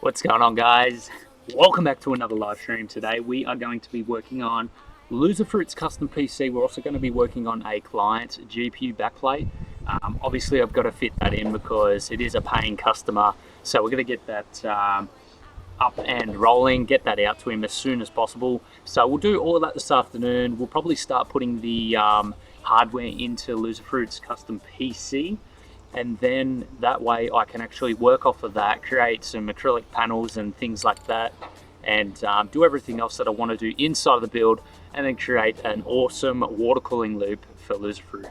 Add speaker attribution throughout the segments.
Speaker 1: What's going on, guys? Welcome back to another live stream. Today we are going to be working on Loserfruit's custom PC. We're also going to be working on a client GPU backplate. Obviously I've got to fit that in because it is a paying customer, so we're going to get that up and rolling, get that out to him as soon as possible. So we'll do all of that this afternoon. We'll probably start putting the hardware into Loserfruit's custom PC, and then that way I can actually work off of that, create some acrylic panels and things like that, and do everything else that I want to do inside of the build, and then create an awesome water cooling loop for Loserfruit.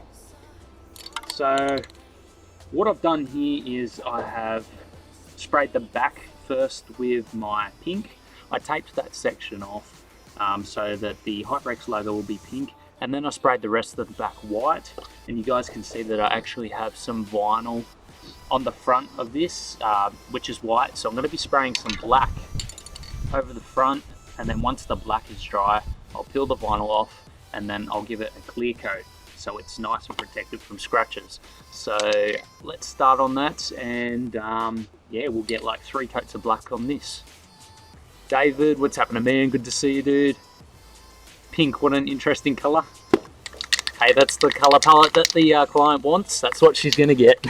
Speaker 1: So what I've done here is I have sprayed the back first with my pink. I taped that section off so that the Hyperex logo will be pink, and then I sprayed the rest of the back white, and you guys can see that I actually have some vinyl on the front of this which is white, so I'm going to be spraying some black over the front, and then once the black is dry I'll peel the vinyl off and then I'll give it a clear coat so it's nice and protected from scratches. So let's start on that, and yeah, we'll get like 3 coats of black on this. David, what's happening, man? Good to see you, dude. Pink, what an interesting color. Hey, that's the color palette that the client wants. That's what she's gonna get.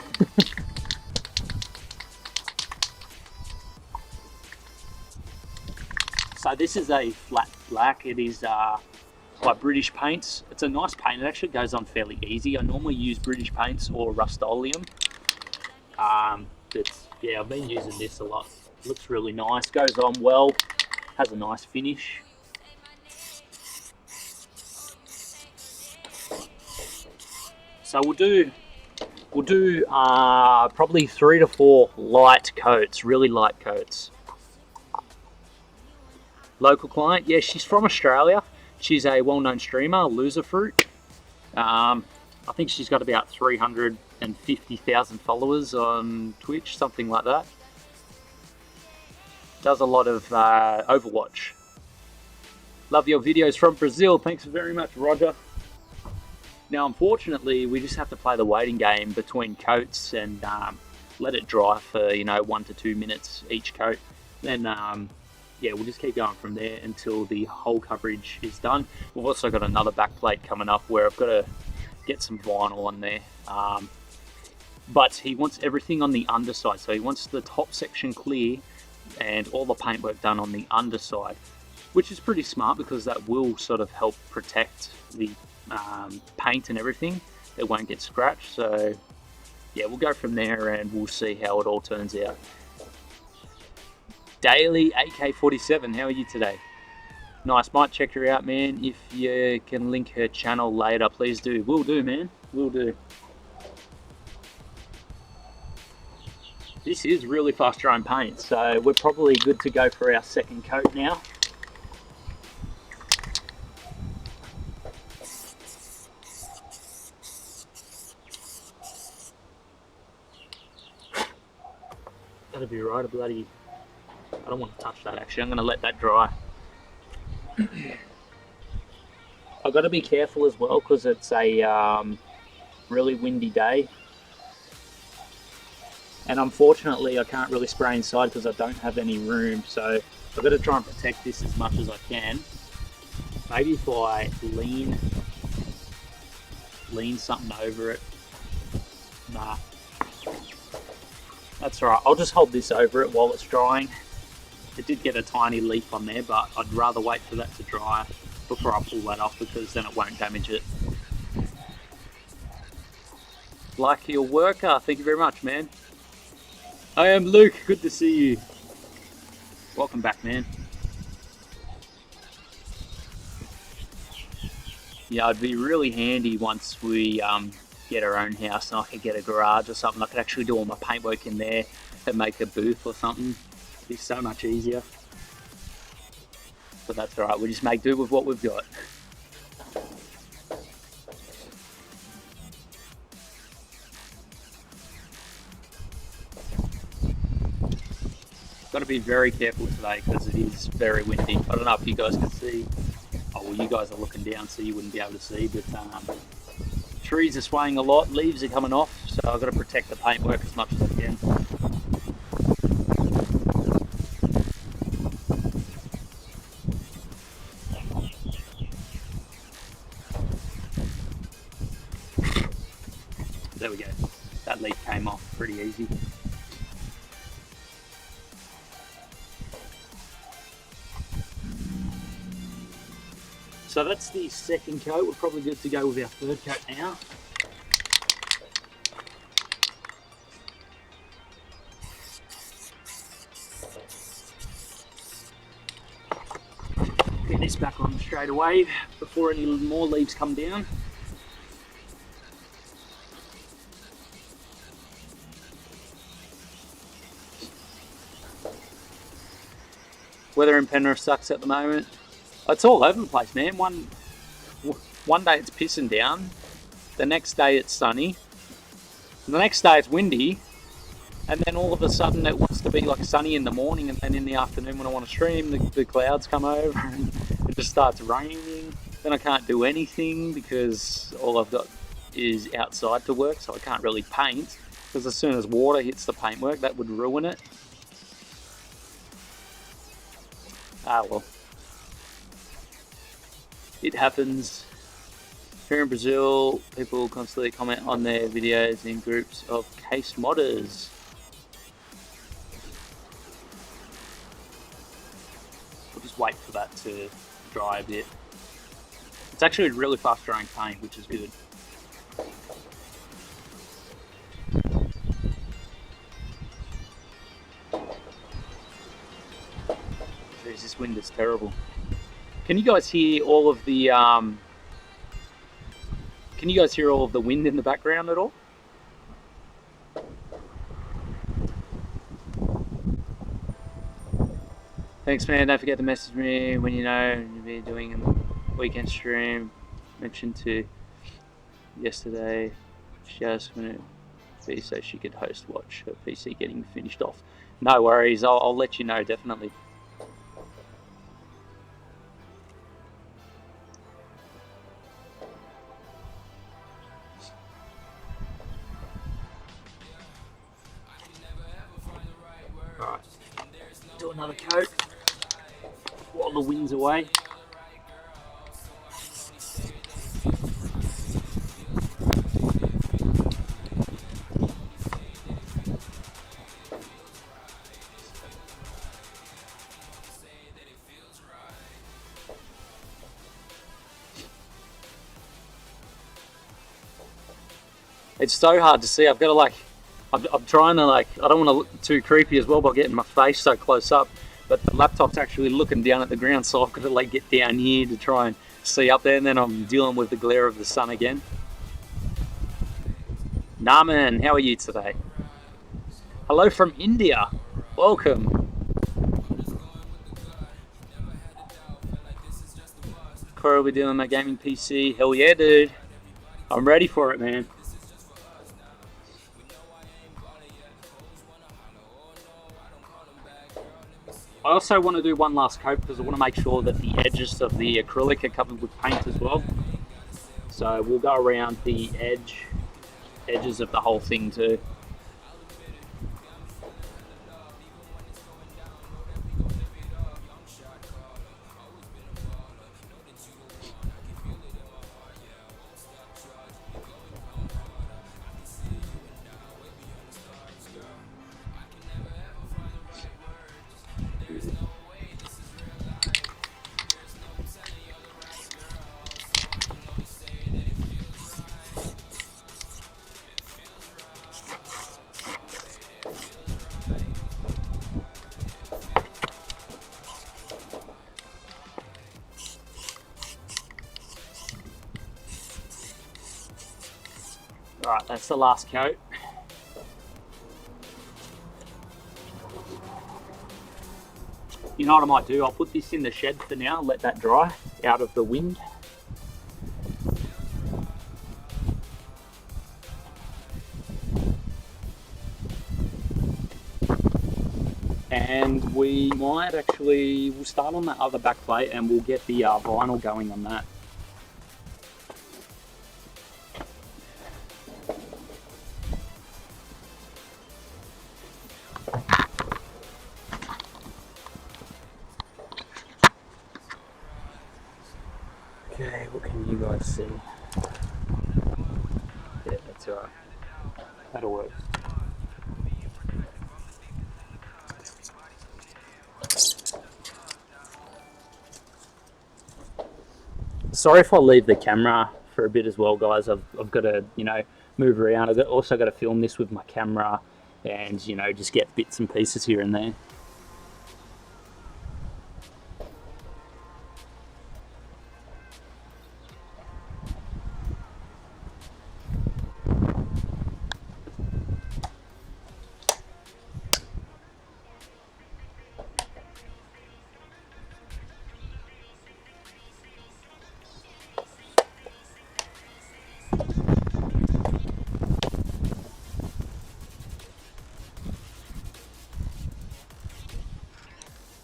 Speaker 1: So this is a flat black. It is by British Paints. It's a nice paint. It actually goes on fairly easy. I normally use British Paints or Rust-Oleum. Yeah, I've been using this a lot. It looks really nice, goes on well, has a nice finish. So we'll do probably 3 to 4 light coats, really light coats. Local client, yeah, she's from Australia. She's a well-known streamer, Loserfruit. I think she's got about 350,000 followers on Twitch, something like that. Does a lot of Overwatch. Love your videos from Brazil. Thanks very much, Roger. Now, unfortunately, we just have to play the waiting game between coats and let it dry for 1 to 2 minutes each coat. Then yeah, we'll just keep going from there until the whole coverage is done. We've also got another backplate coming up where I've got to get some vinyl on there. But he wants everything on the underside, so he wants the top section clear and all the paintwork done on the underside, which is pretty smart because that will sort of help protect the paint and everything. It won't get scratched. So yeah, we'll go from there and we'll see how it all turns out. Daily AK47, how are you today? Nice, might check her out, man. If you can link her channel later, please do. Will do, man, will do. This is really fast drying paint, so we're probably good to go for our second coat now. That'll be right, a bloody... I don't want to touch that actually, I'm going to let that dry. I've got to be careful as well because it's a really windy day. And unfortunately I can't really spray inside because I don't have any room, so I've got to try and protect this as much as I can. Maybe if I lean something over it. Nah. That's alright, I'll just hold this over it while it's drying. It did get a tiny leaf on there, but I'd rather wait for that to dry before I pull that off because then it won't damage it. Like your worker, thank you very much, man. I am Luke, good to see you. Welcome back, man. Yeah, it'd be really handy once we get our own house and I could get a garage or something. I could actually do all my paintwork in there and make a booth or something. It'd be so much easier. But that's alright, we'll just make do with what we've got. Got to be very careful today because it is very windy. I don't know if you guys can see. Oh, well, you guys are looking down so you wouldn't be able to see, but trees are swaying a lot, leaves are coming off, so I've got to protect the paintwork as much as I can. There we go. That leaf came off pretty easy. So that's the second coat. We're probably good to go with our third coat now. Get this back on straight away before any more leaves come down. Weather in Penrith sucks at the moment. It's all over the place, man. One day it's pissing down, the next day it's sunny, the next day it's windy, and then all of a sudden it wants to be like sunny in the morning, and then in the afternoon when I want to stream, the clouds come over and it just starts raining. Then I can't do anything because all I've got is outside to work, so I can't really paint, because as soon as water hits the paintwork, that would ruin it. Ah well. It happens. Here in Brazil, people constantly comment on their videos in groups of case modders. We'll just wait for that to dry a bit. It's actually a really fast drying paint, which is good. Jeez, this wind is terrible. Can you guys hear all of the wind in the background at all? Thanks, man. Don't forget to message me when you know you'll be doing a weekend stream. Mentioned to yesterday. She asked when it be so she could host watch her PC getting finished off. No worries. I'll let you know definitely. Alright, do another coat while the wind's away. It's so hard to see. I've got to like, I'm trying to like, I don't want to look too creepy as well by getting my face so close up, but the laptop's actually looking down at the ground, so I've got to like get down here to try and see up there, and then I'm dealing with the glare of the sun again. Naman, how are you today? Hello from India. Welcome. Corey will be doing my gaming PC. Hell yeah, dude. I'm ready for it, man. I also want to do one last coat because I want to make sure that the edges of the acrylic are covered with paint as well. So we'll go around the edges of the whole thing too. Alright, that's the last coat. You know what I might do? I'll put this in the shed for now, let that dry out of the wind. And we might actually, we'll start on that other back plate and we'll get the vinyl going on that. Okay, what can you guys see? Yeah, that's alright. That'll work. Sorry if I leave the camera for a bit as well, guys. I've got to, you know, move around. I've also got to film this with my camera and, you know, just get bits and pieces here and there.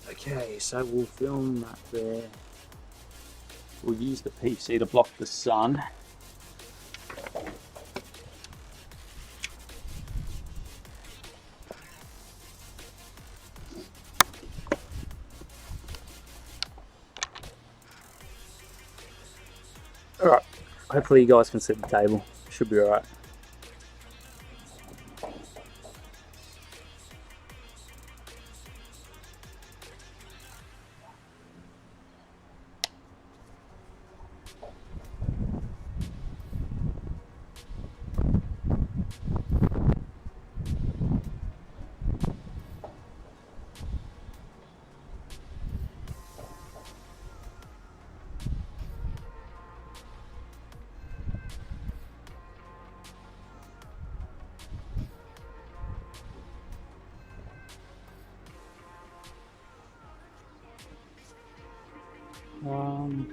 Speaker 1: Okay, so we'll film that there. We'll use the PC to block the sun. Alright, hopefully you guys can see the table. Should be alright.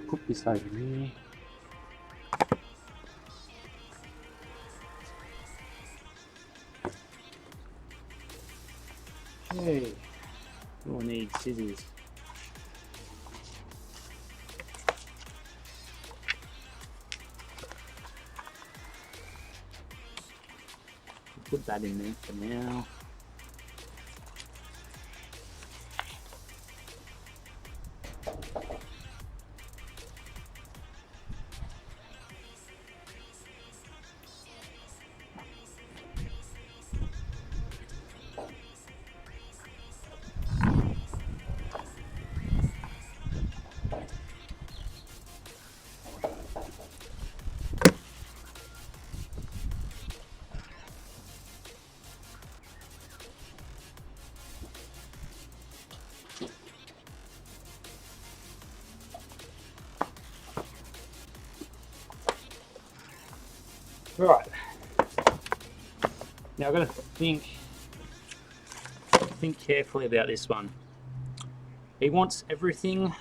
Speaker 1: Put this over here. Okay, we'll need scissors. Put that in there for now. Right. Now I've got to think carefully about this one. He wants everything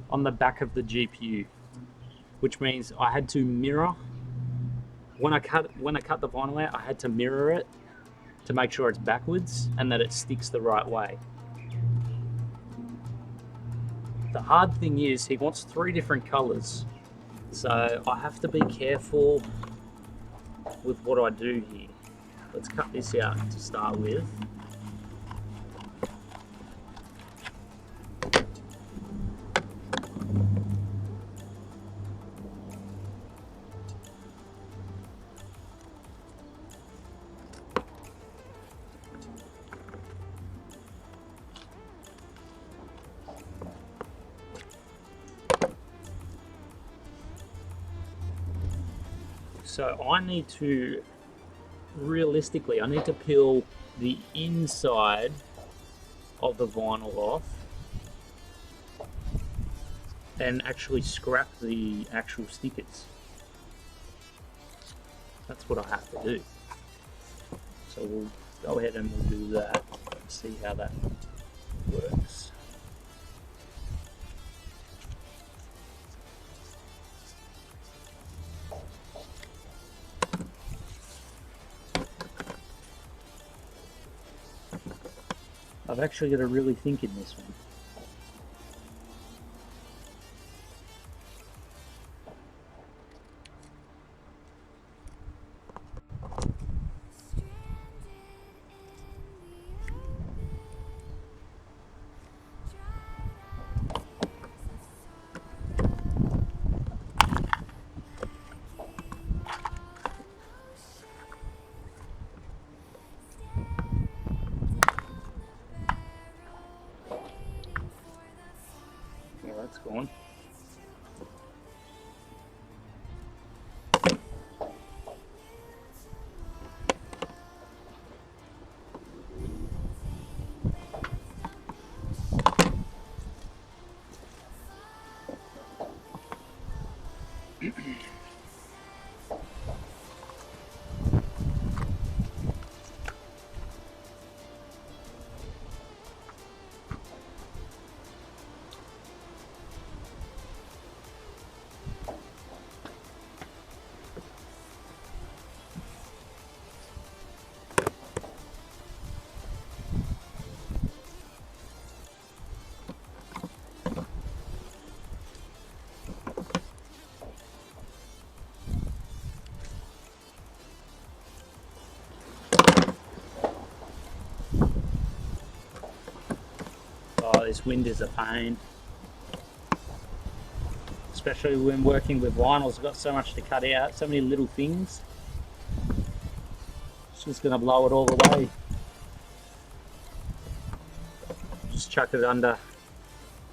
Speaker 1: on the back of the GPU, which means I had to mirror when I cut the vinyl out. I had to mirror it to make sure it's backwards and that it sticks the right way. The hard thing is he wants 3 different colors, so I have to be careful with what I do here. Let's cut this out to start with. So I need to, realistically, I need to peel the inside of the vinyl off and actually scrap the actual stickers. That's what I have to do. So we'll go ahead and we'll do that and see how that works. I've actually got to really think in this one. on. Oh, this wind is a pain. Especially when working with vinyls, I've got so much to cut out, so many little things. It's just gonna blow it all away. Just chuck it under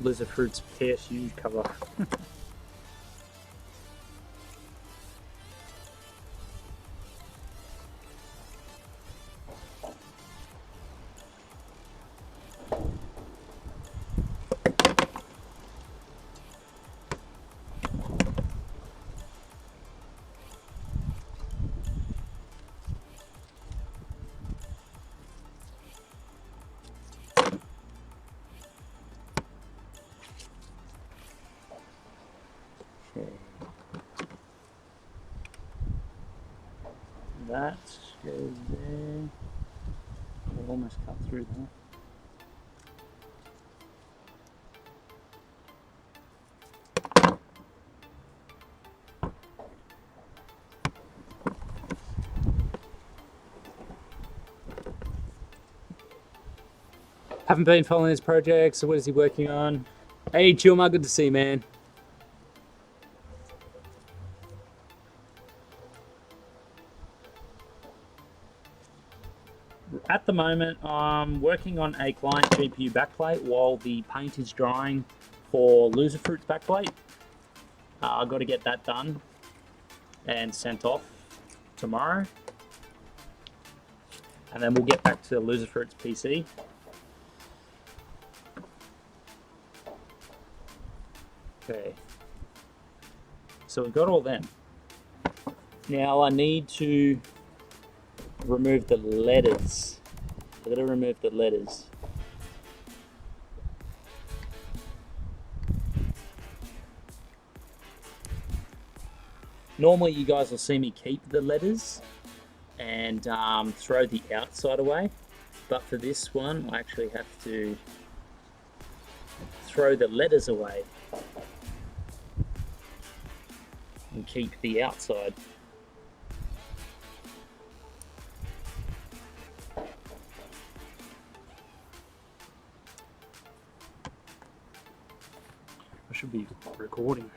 Speaker 1: Loserfruit's PSU cover. That goes there. I've almost cut through that. Haven't been following his project, so what is he working on? Hey Chilma, good to see you, man. At the moment, I'm working on a client GPU backplate while the paint is drying for Loserfruit's backplate. I've got to get that done and sent off tomorrow. And then we'll get back to Loserfruit's PC. Okay. So we've got all them. Now I need to remove the letters. I've got to remove the letters. Normally you guys will see me keep the letters and throw the outside away, but for this one I actually have to throw the letters away and keep the outside. I should be recording.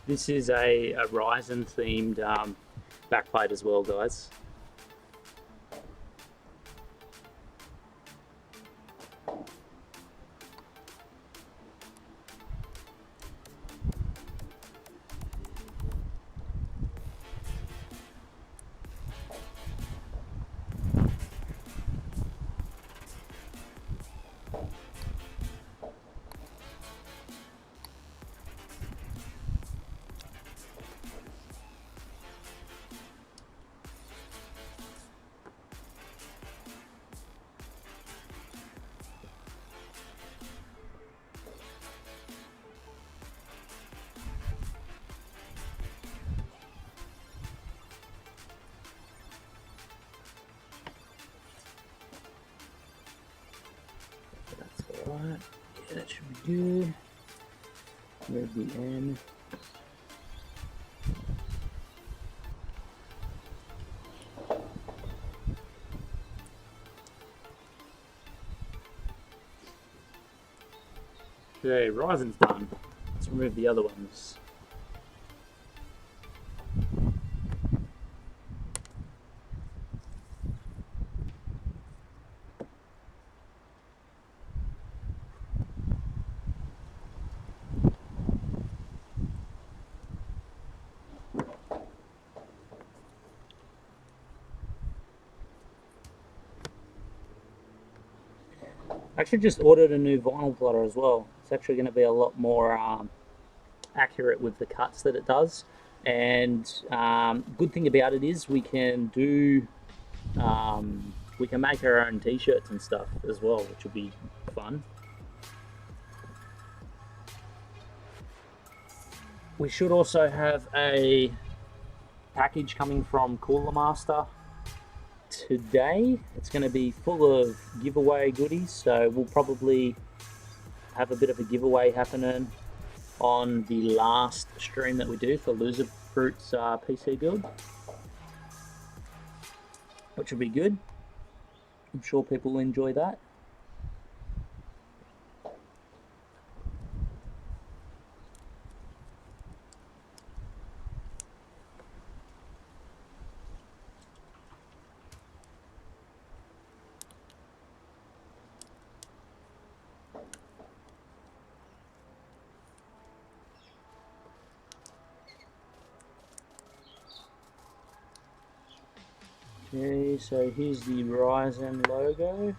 Speaker 1: This is a Ryzen themed backplate as well, guys. that should be good. Remove the N. Okay, Ryzen's done. Let's remove the other ones. I actually just ordered a new vinyl plotter as well. It's actually going to be a lot more accurate with the cuts that it does. And good thing about it is we can do, we can make our own t-shirts and stuff as well, which will be fun. We should also have a package coming from Cooler Master today. It's going to be full of giveaway goodies, so we'll probably have a bit of a giveaway happening on the last stream that we do for Loserfruit's PC build, which will be good. I'm sure people will enjoy that. Okay, so here's the Ryzen logo.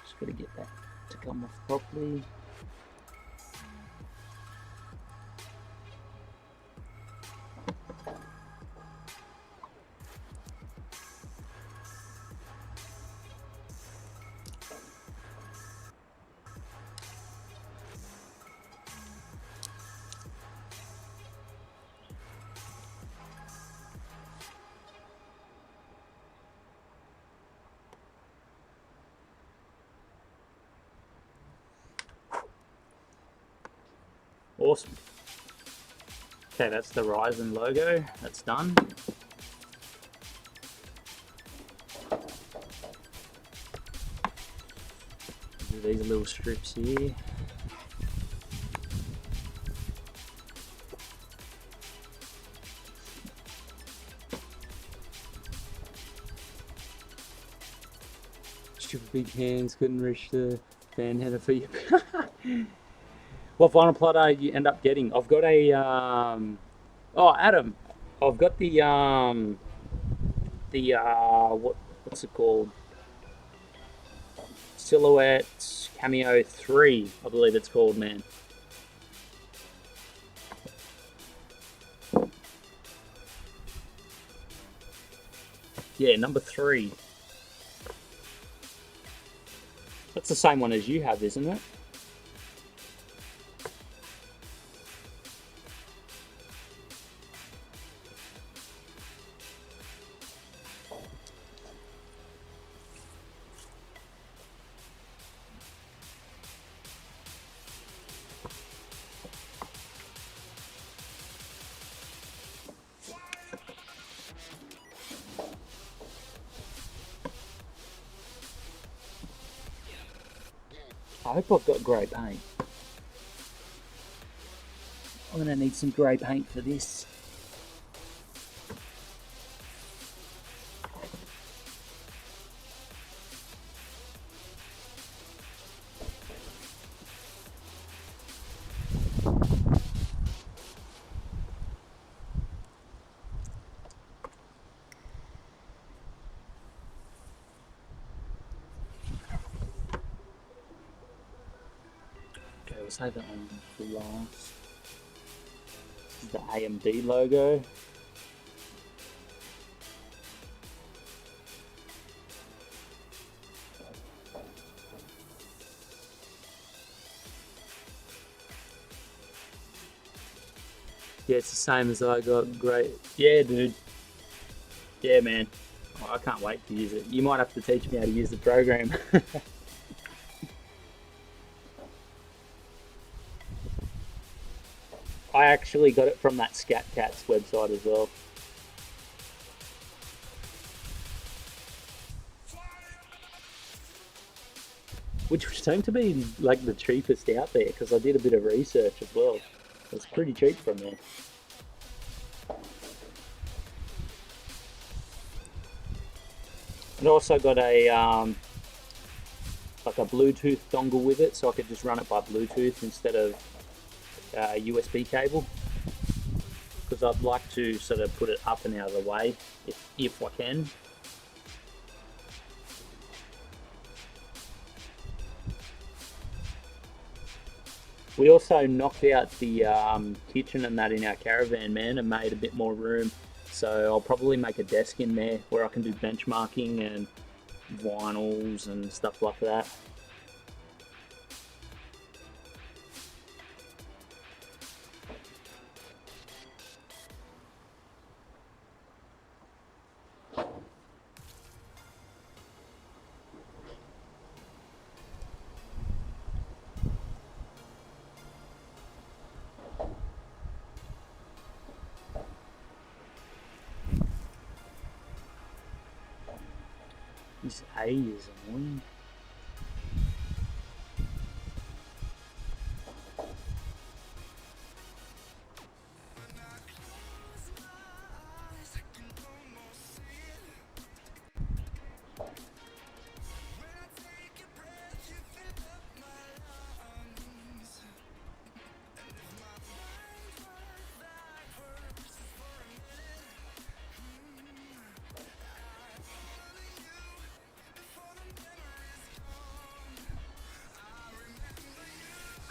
Speaker 1: Just got to get that to come off properly. Awesome. Okay, that's the Ryzen logo. That's done. Do these little strips here. Stupid big hands couldn't reach the fan header for you. What vinyl plotter you end up getting? I've got a oh, Adam, I've got the what's it called? Silhouette Cameo 3, I believe it's called, man. Yeah, number 3. That's the same one as you have, isn't it? I hope I've got grey paint. I'm going to need some grey paint for this. We'll save that one for last. This is the AMD logo. Yeah, it's the same as I got. Great. Yeah, dude. Yeah, man. Oh, I can't wait to use it. You might have to teach me how to use the program. I actually got it from that Scat Cats website as well. Which seemed to be like the cheapest out there because I did a bit of research as well. It's pretty cheap from there. And also got a like a Bluetooth dongle with it, so I could just run it by Bluetooth instead of USB cable. Because I'd like to sort of put it up and out of the way if I can. We also knocked out the kitchen and that in our caravan, man, and made a bit more room. So I'll probably make a desk in there where I can do benchmarking and vinyls and stuff like that. This A is annoying.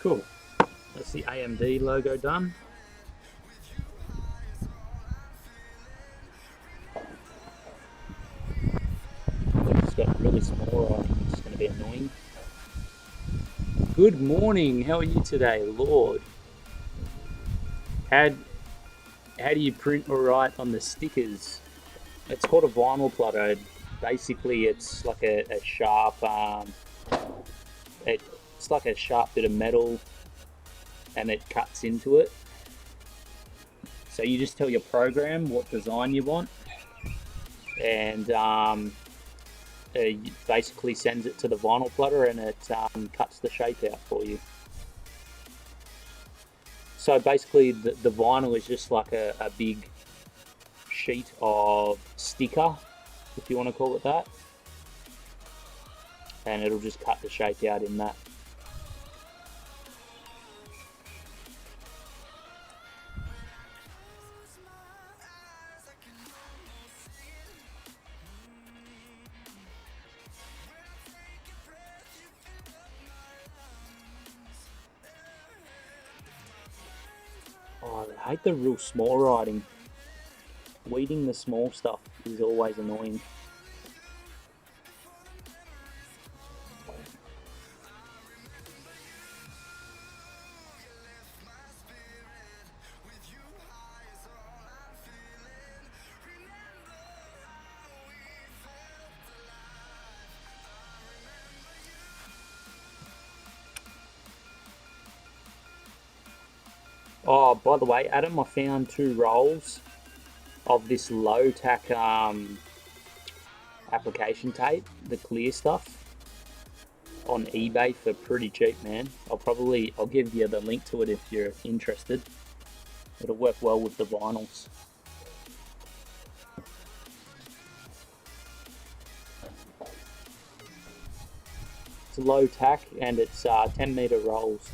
Speaker 1: Cool. That's the AMD logo done. It's got really small writing, which is going to be annoying. Good morning. How are you today, Lord? How do you print or write on the stickers? It's called a vinyl plotter. Basically, it's like a sharp, it's like a sharp bit of metal, and it cuts into it. So you just tell your program what design you want, and it basically sends it to the vinyl plotter, and it cuts the shape out for you. So basically the vinyl is just like a big sheet of sticker, if you want to call it that, and it'll just cut the shape out in that. Oh, I hate the real small writing. Weeding the small stuff is always annoying. Oh, by the way, Adam, I found 2 rolls of this low tack application tape, the clear stuff, on eBay for pretty cheap, man. I'll give you the link to it if you're interested. It'll work well with the vinyls. It's low tack and it's 10-meter rolls.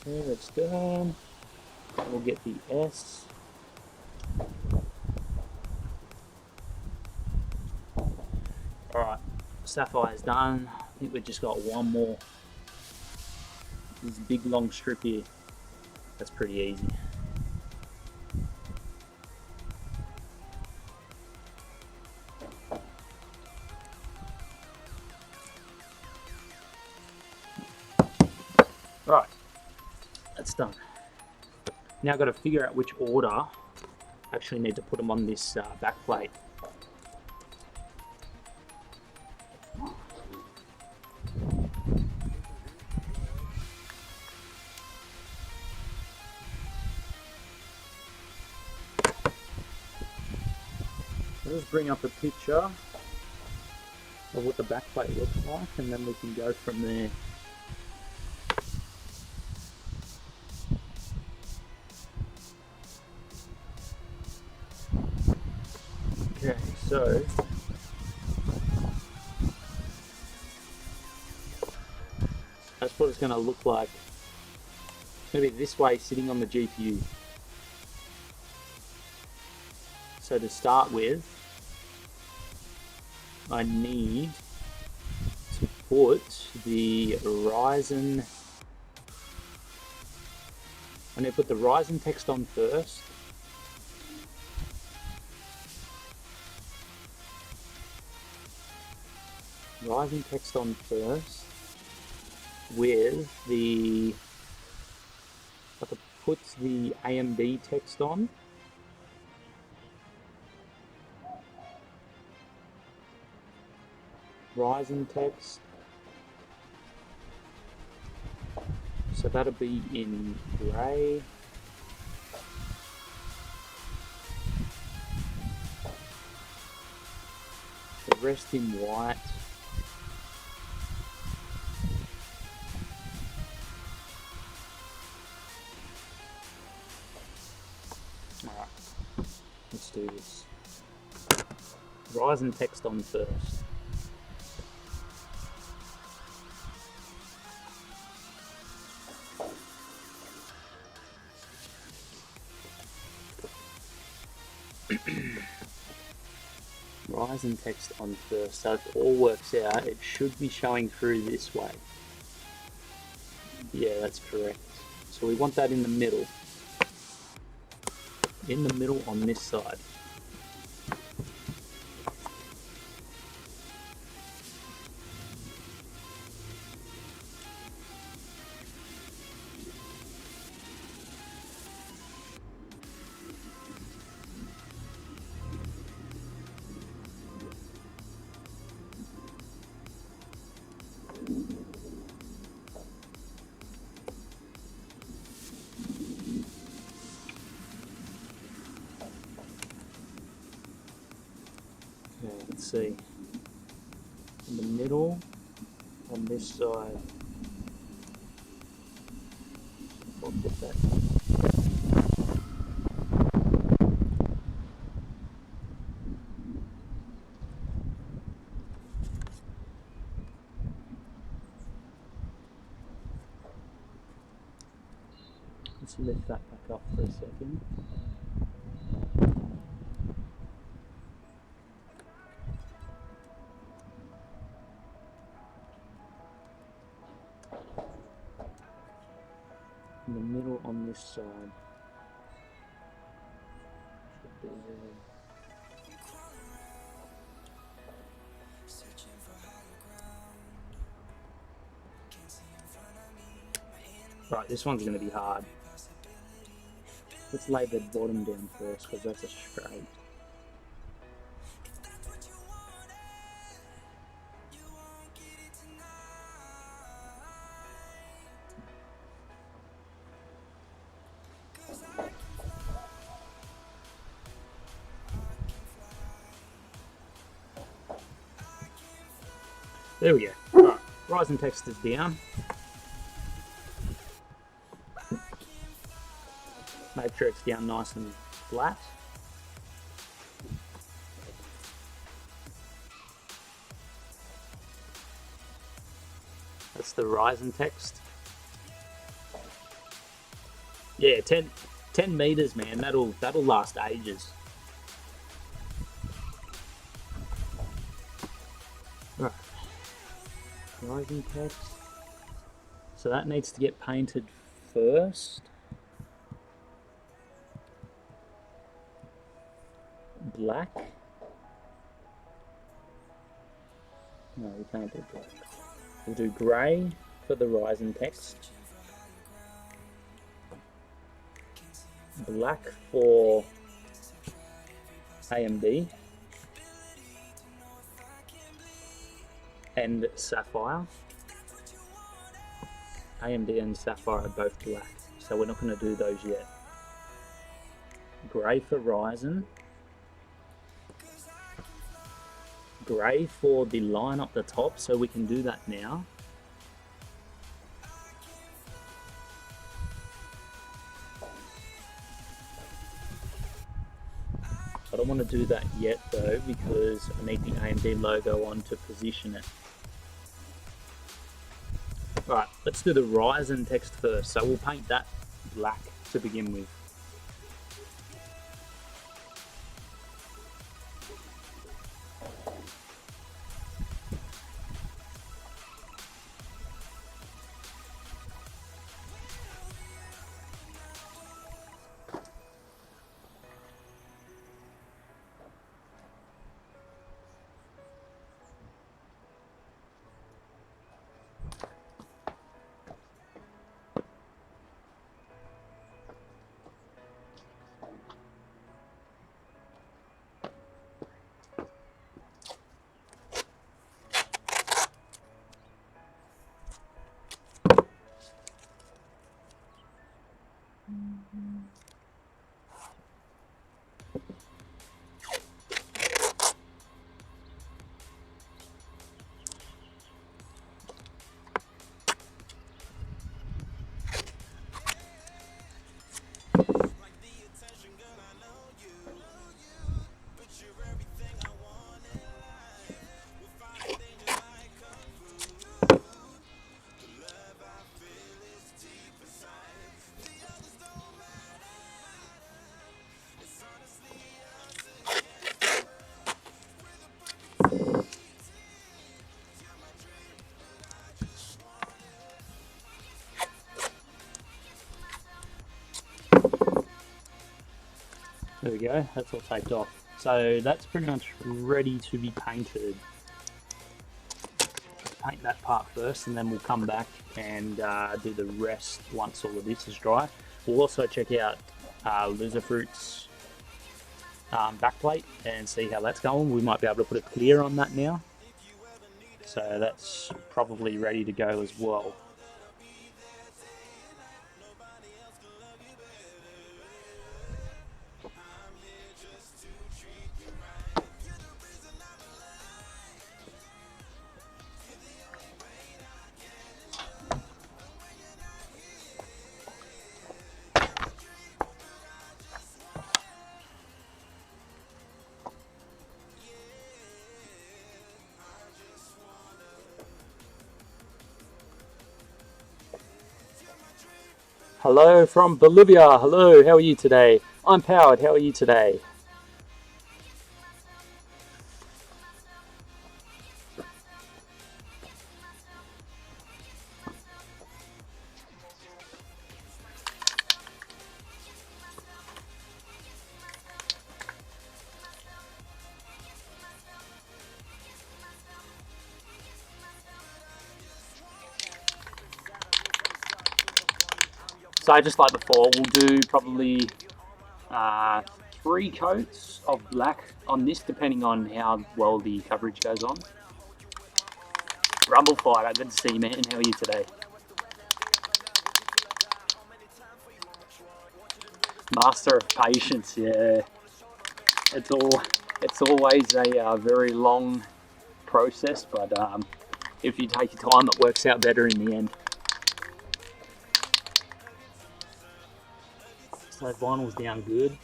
Speaker 1: There it's done. We'll get the S. Alright, Sapphire's done. think we've just got one more. This big long strip here. That's pretty easy. Right, that's done. Now I've got to figure out which order I actually need to put them on this back plate. I'll just bring up a picture of what the back plate looks like, and then we can go from there. Okay, so that's what it's going to look like. Maybe this way, sitting on the GPU. So to start with, I need to put the Ryzen. I need to put the Ryzen text on first. Ryzen text on first with the. I could put the AMD text on. Ryzen text. So that'll be in grey. The rest in white. Alright, let's do this. Ryzen text on first. Ryzen text on first, so if it all works out, it should be showing through this way. Yeah, that's correct. So we want that in the middle. In the middle on this side. Okay, let's see. In the middle, on this side. I'll put that. Let's lift that back up for a second. In the middle on this side. Should be there. Right, this one's going to be hard. Let's lay the bottom down first, because that's a straight. There we go. Right, Ryzen text is down. Make sure it's down nice and flat. That's the Ryzen text. Yeah, 10 meters, man. That'll last ages. Right. Ryzen text. So that needs to get painted first. Black. No, we can't do black. We'll do grey for the Ryzen text. Black for AMD. And Sapphire. AMD and Sapphire are both black, so we're not going to do those yet. Grey for Ryzen. Grey for the line up the top, so we can do that now. I don't want to do that yet though, because I need the AMD logo on to position it. Alright, let's do the Ryzen text first. So we'll paint that black to begin with. There we go, that's all taped off. So that's pretty much ready to be painted. Paint that part first and then we'll come back and do the rest once all of this is dry. We'll also check out Loserfruit's backplate and see how that's going. We might be able to put a clear on that now. So that's probably ready to go as well. Hello from Bolivia. Hello, how are you today? I'm Powered, how are you today? So just like before, we'll do probably 3 coats of black on this, depending on how well the coverage goes on. Rumble Fighter, good to see you, man. How are you today? Master of Patience, yeah. It's always a very long process, but if you take your time, it works out better in the end. So vinyl's down good.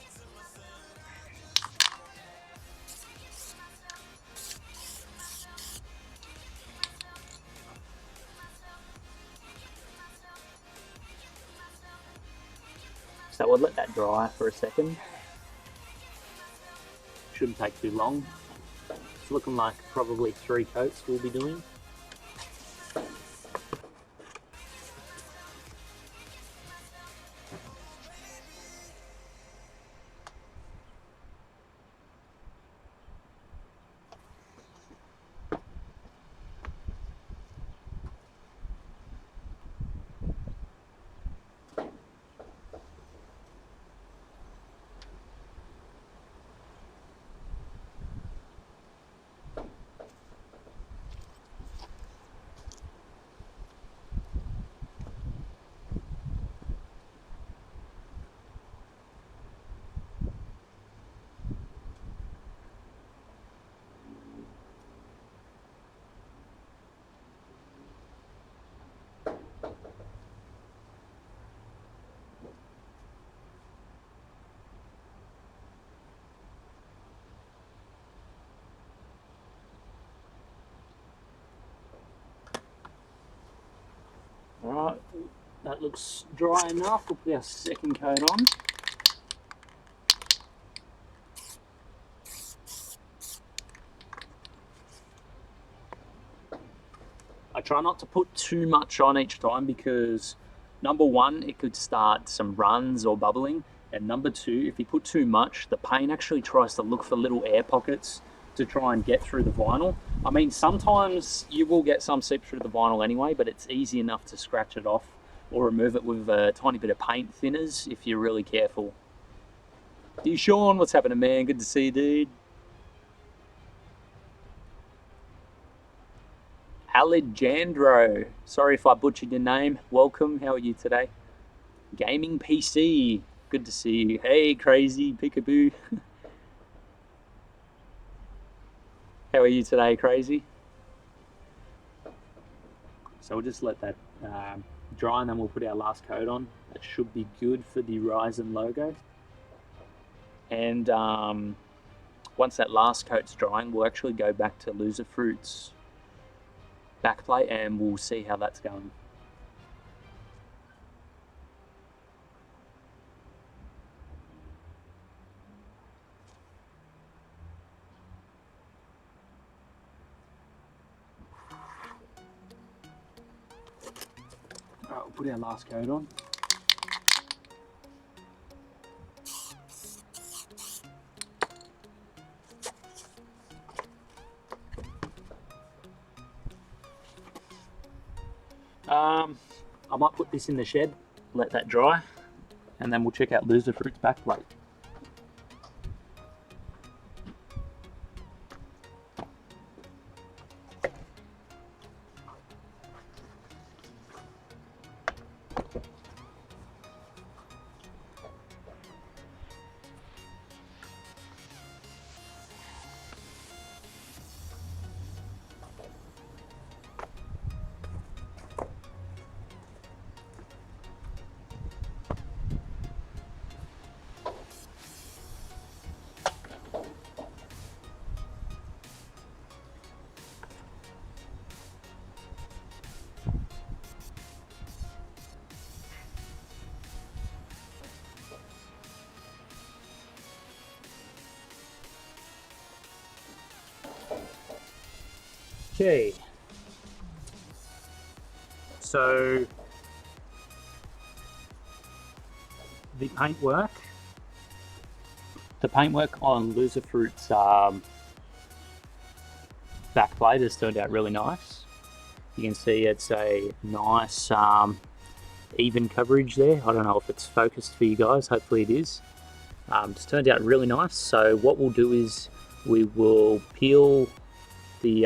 Speaker 1: So we'll let that dry for a second. Shouldn't take too long. It's looking like probably 3 coats we'll be doing. Alright, that looks dry enough. We'll put our second coat on. I try not to put too much on each time because number one, it could start some runs or bubbling, and number two, if you put too much, the paint actually tries to look for little air pockets to try and get through the vinyl. I mean, sometimes you will get some seep through the vinyl anyway, but it's easy enough to scratch it off or remove it with a tiny bit of paint thinners if you're really careful. Sean, what's happening, man? Good to see you, dude. Alejandro, sorry if I butchered your name. Welcome, how are you today? Gaming PC, good to see you. Hey, crazy peekaboo. How are you today, crazy? So we'll just let that dry and then we'll put our last coat on. That should be good for the Ryzen logo. And once that last coat's drying, we'll actually go back to Loserfruit's backplate and we'll see how that's going. Alright, we'll put our last coat on. I might put this in the shed, let that dry, and then we'll check out Loserfruit's backplate. Okay, so the paintwork on Loserfruit's backplate has turned out really nice. You can see it's a nice even coverage there. I don't know if it's focused for you guys, hopefully it is. It's turned out really nice. So what we'll do is we will peel the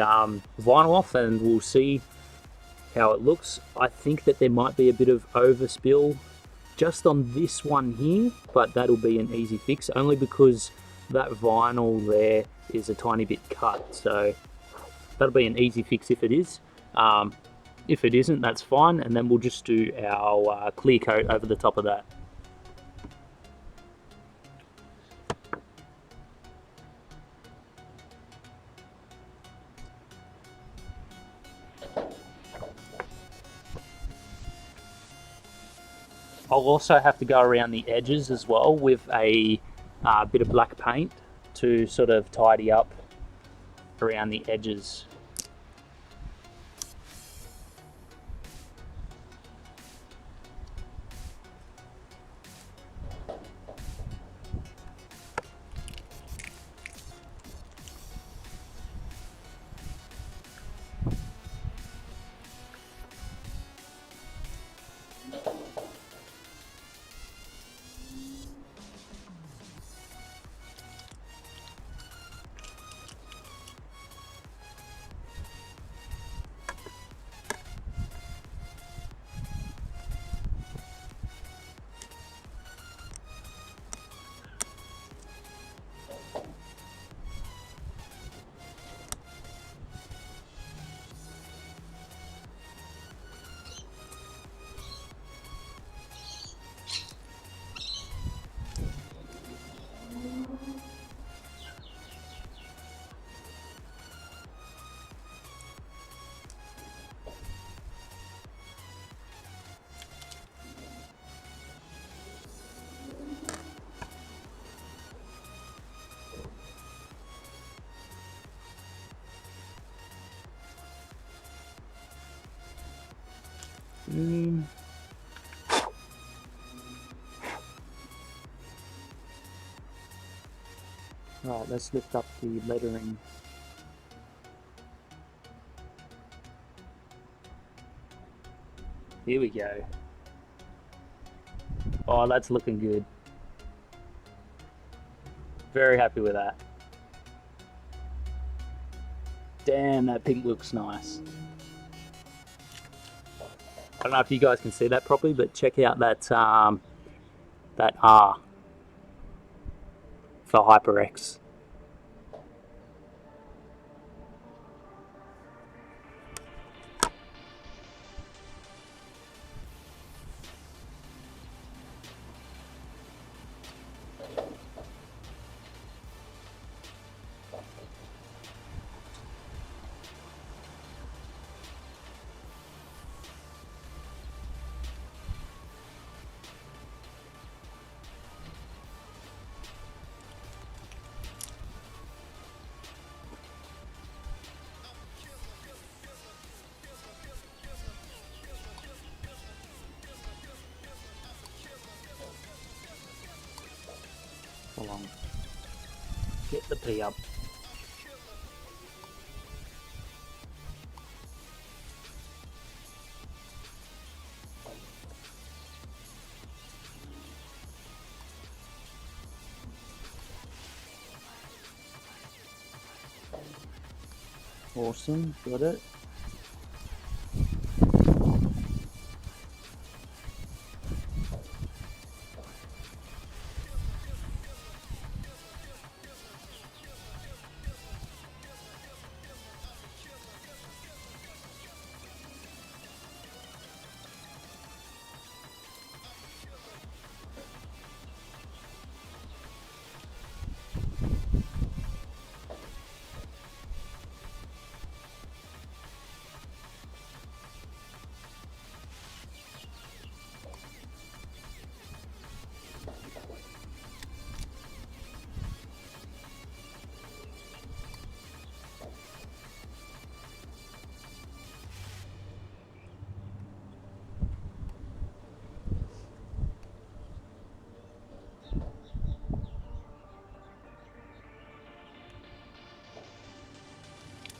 Speaker 1: vinyl off and we'll see how it looks. I think that there might be a bit of overspill just on this one here, but that'll be an easy fix only because that vinyl there is a tiny bit cut, so that'll be an easy fix if it is. If it isn't, that's fine, and then we'll just do our clear coat over the top of that. I'll also have to go around the edges as well with a bit of black paint to sort of tidy up around the edges. Right, let's lift up the lettering. Here we go. Oh, that's looking good. Very happy with that. Damn, that pink looks nice. I don't know if you guys can see that properly, but check out that that R for HyperX. Hold on. Get the P up. Awesome, got it.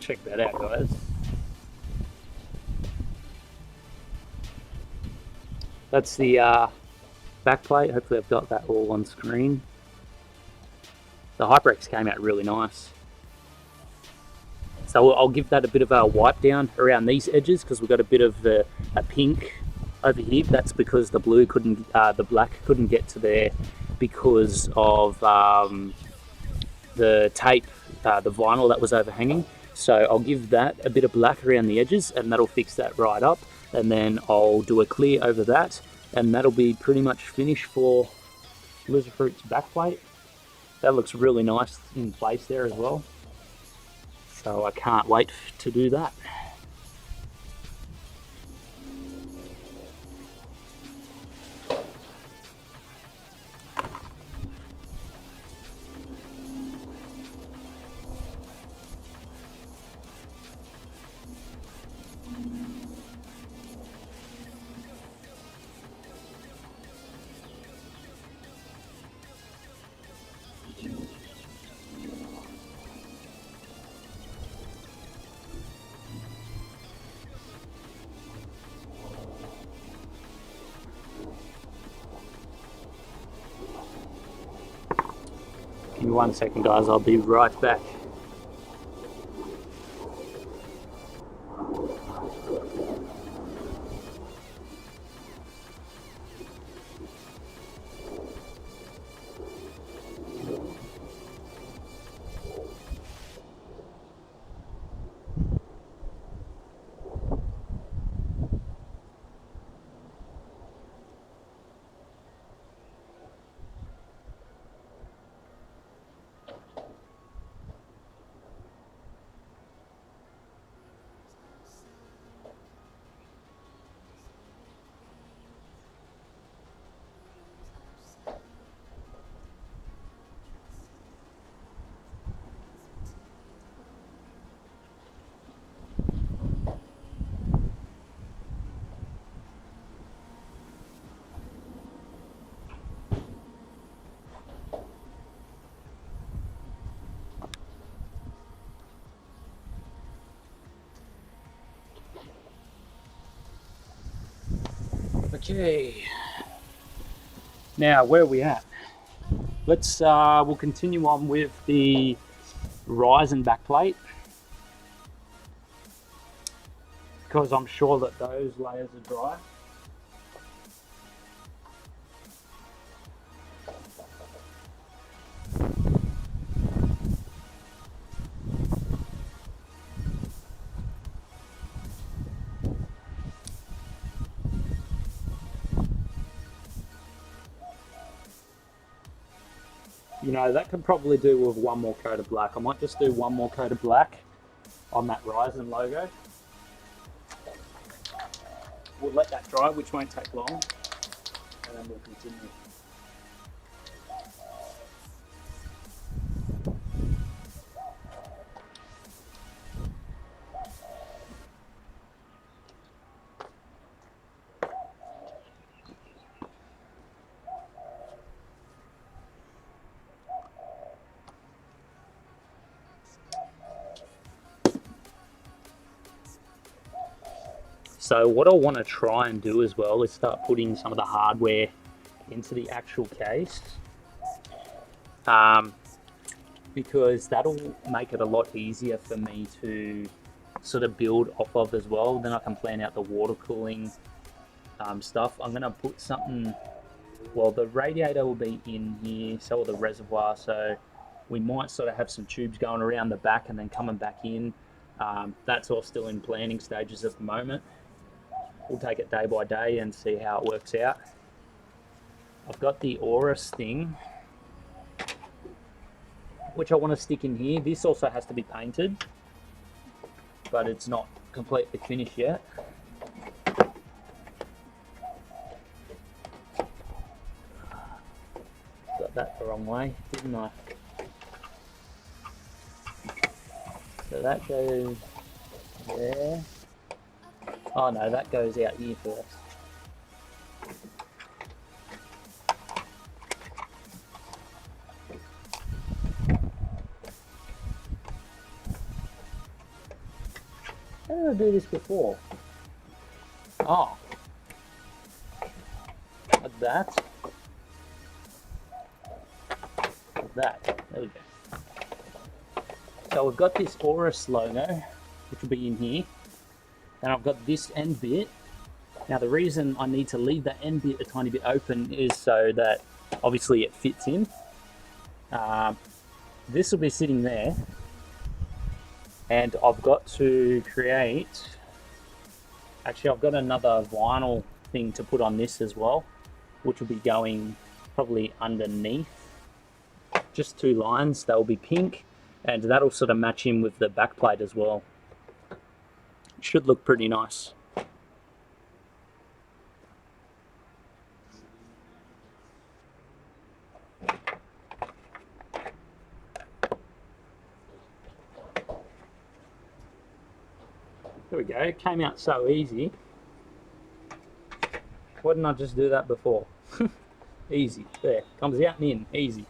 Speaker 1: Check that out, guys. That's the backplate. Hopefully I've got that all on screen. The HyperX came out really nice. So I'll give that a bit of a wipe down around these edges because we've got a bit of a pink over here. That's because the blue couldn't, the black couldn't get to there because of the tape, the vinyl that was overhanging. So I'll give that a bit of black around the edges and that'll fix that right up. And then I'll do a clear over that and that'll be pretty much finished for Loserfruit's backplate. That looks really nice in place there as well. So I can't wait to do that. Give me 1 second, guys, I'll be right back. Okay. Now, where are we at? We'll continue on with the Ryzen backplate, because I'm sure that those layers are dry. You know, that could probably do with one more coat of black. I might just do one more coat of black on that Ryzen logo. We'll let that dry, which won't take long, and then we'll continue. So what I want to try and do as well is start putting some of the hardware into the actual case, because that'll make it a lot easier for me to sort of build off of as well. Then I can plan out the water cooling stuff. I'm going to put something, well, the radiator will be in here, so will the reservoir, so we might sort of have some tubes going around the back and then coming back in. That's all still in planning stages at the moment. We'll take it day by day and see how it works out. I've got the Aorus thing, which I want to stick in here. This also has to be painted, but it's not completely finished yet. Got that the wrong way, didn't I? So that goes there. Oh no, that goes out here first. How did I do this before? Oh. Like that. Like that. There we go. So we've got this Aorus logo, which will be in here. And I've got this end bit. Now the reason I need to leave that end bit a tiny bit open is so that obviously it fits in. This will be sitting there, and I've got to create, actually I've got another vinyl thing to put on this as well, which will be going probably underneath. Just 2 lines, they'll be pink, and that'll sort of match in with the backplate as well. Should look pretty nice. There we go, it came out so easy. Why didn't I just do that before? Easy, there, comes out and in, easy.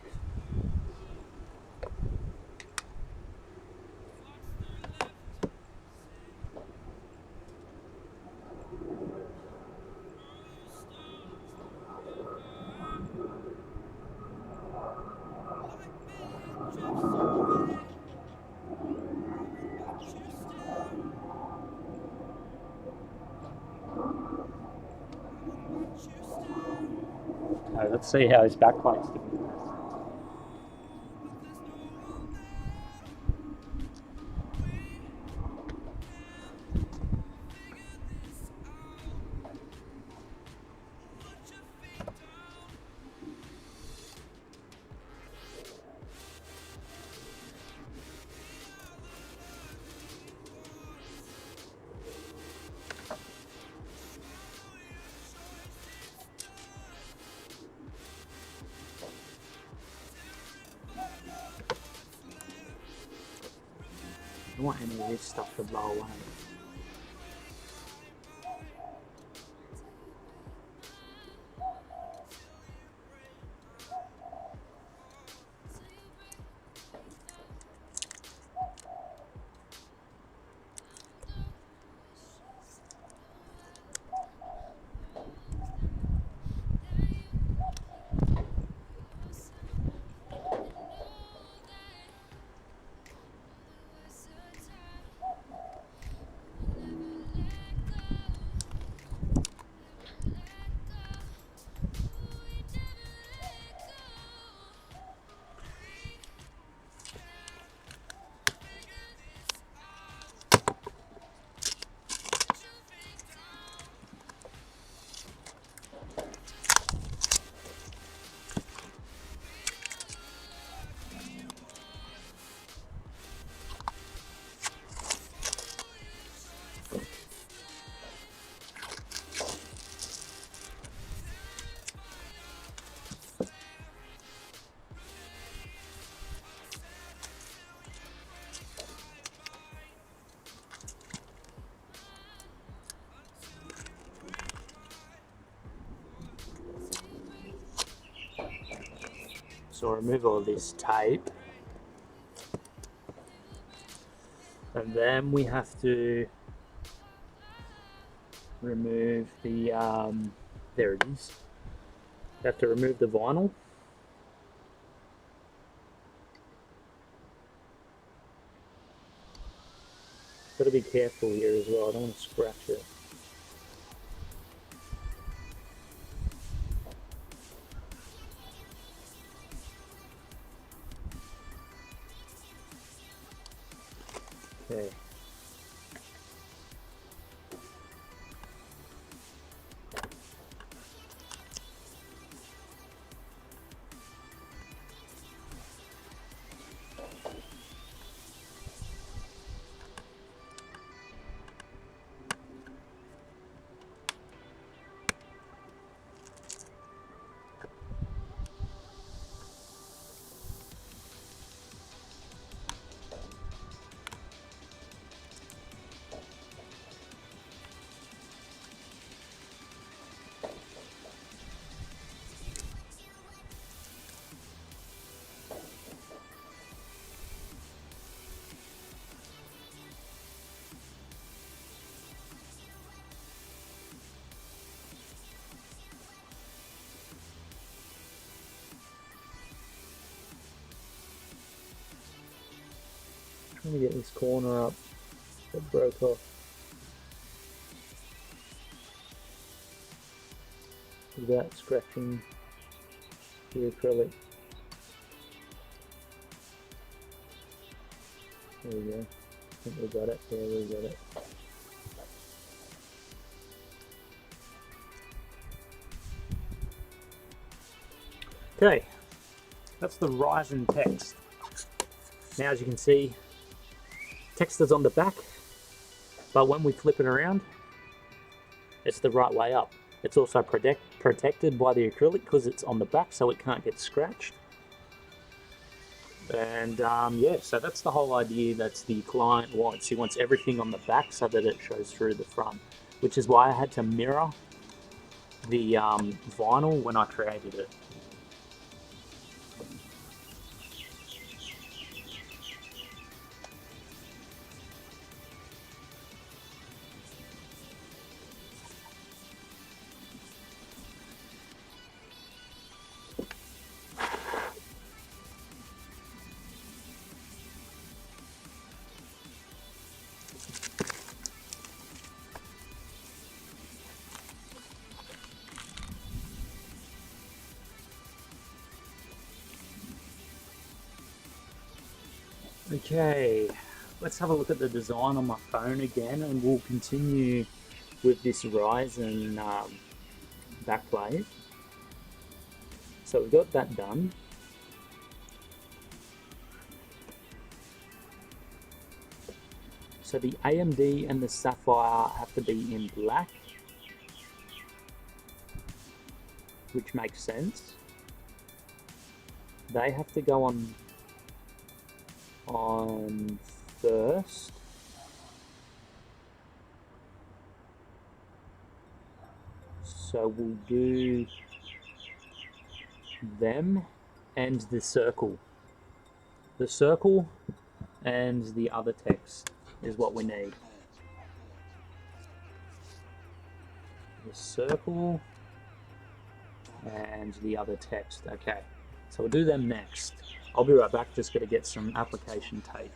Speaker 1: Let's see how his backplate's doing. I don't want any of this stuff to blow away. So I'll remove all of this tape. And then we have to remove the, there it is. We have to remove the vinyl. Got to be careful here as well, I don't want to scratch it. Okay. Trying to get this corner up that broke off. Without scratching the acrylic. There we go. I think we got it. Yeah, we got it. Okay, that's the Ryzen text. Now, as you can see, text is on the back, but when we flip it around, it's the right way up. It's also protected by the acrylic because it's on the back, so it can't get scratched. And yeah, so that's the whole idea. That's the client wants. He wants everything on the back so that it shows through the front, which is why I had to mirror the vinyl when I created it. Okay, let's have a look at the design on my phone again, and we'll continue with this Ryzen backplate. So we've got that done. So the AMD and the Sapphire have to be in black, which makes sense. They have to go on first. So we'll do them and the circle. The circle and the other text is what we need. The circle and the other text. Okay, so we'll do them next. I'll be right back, just got to get some application tape.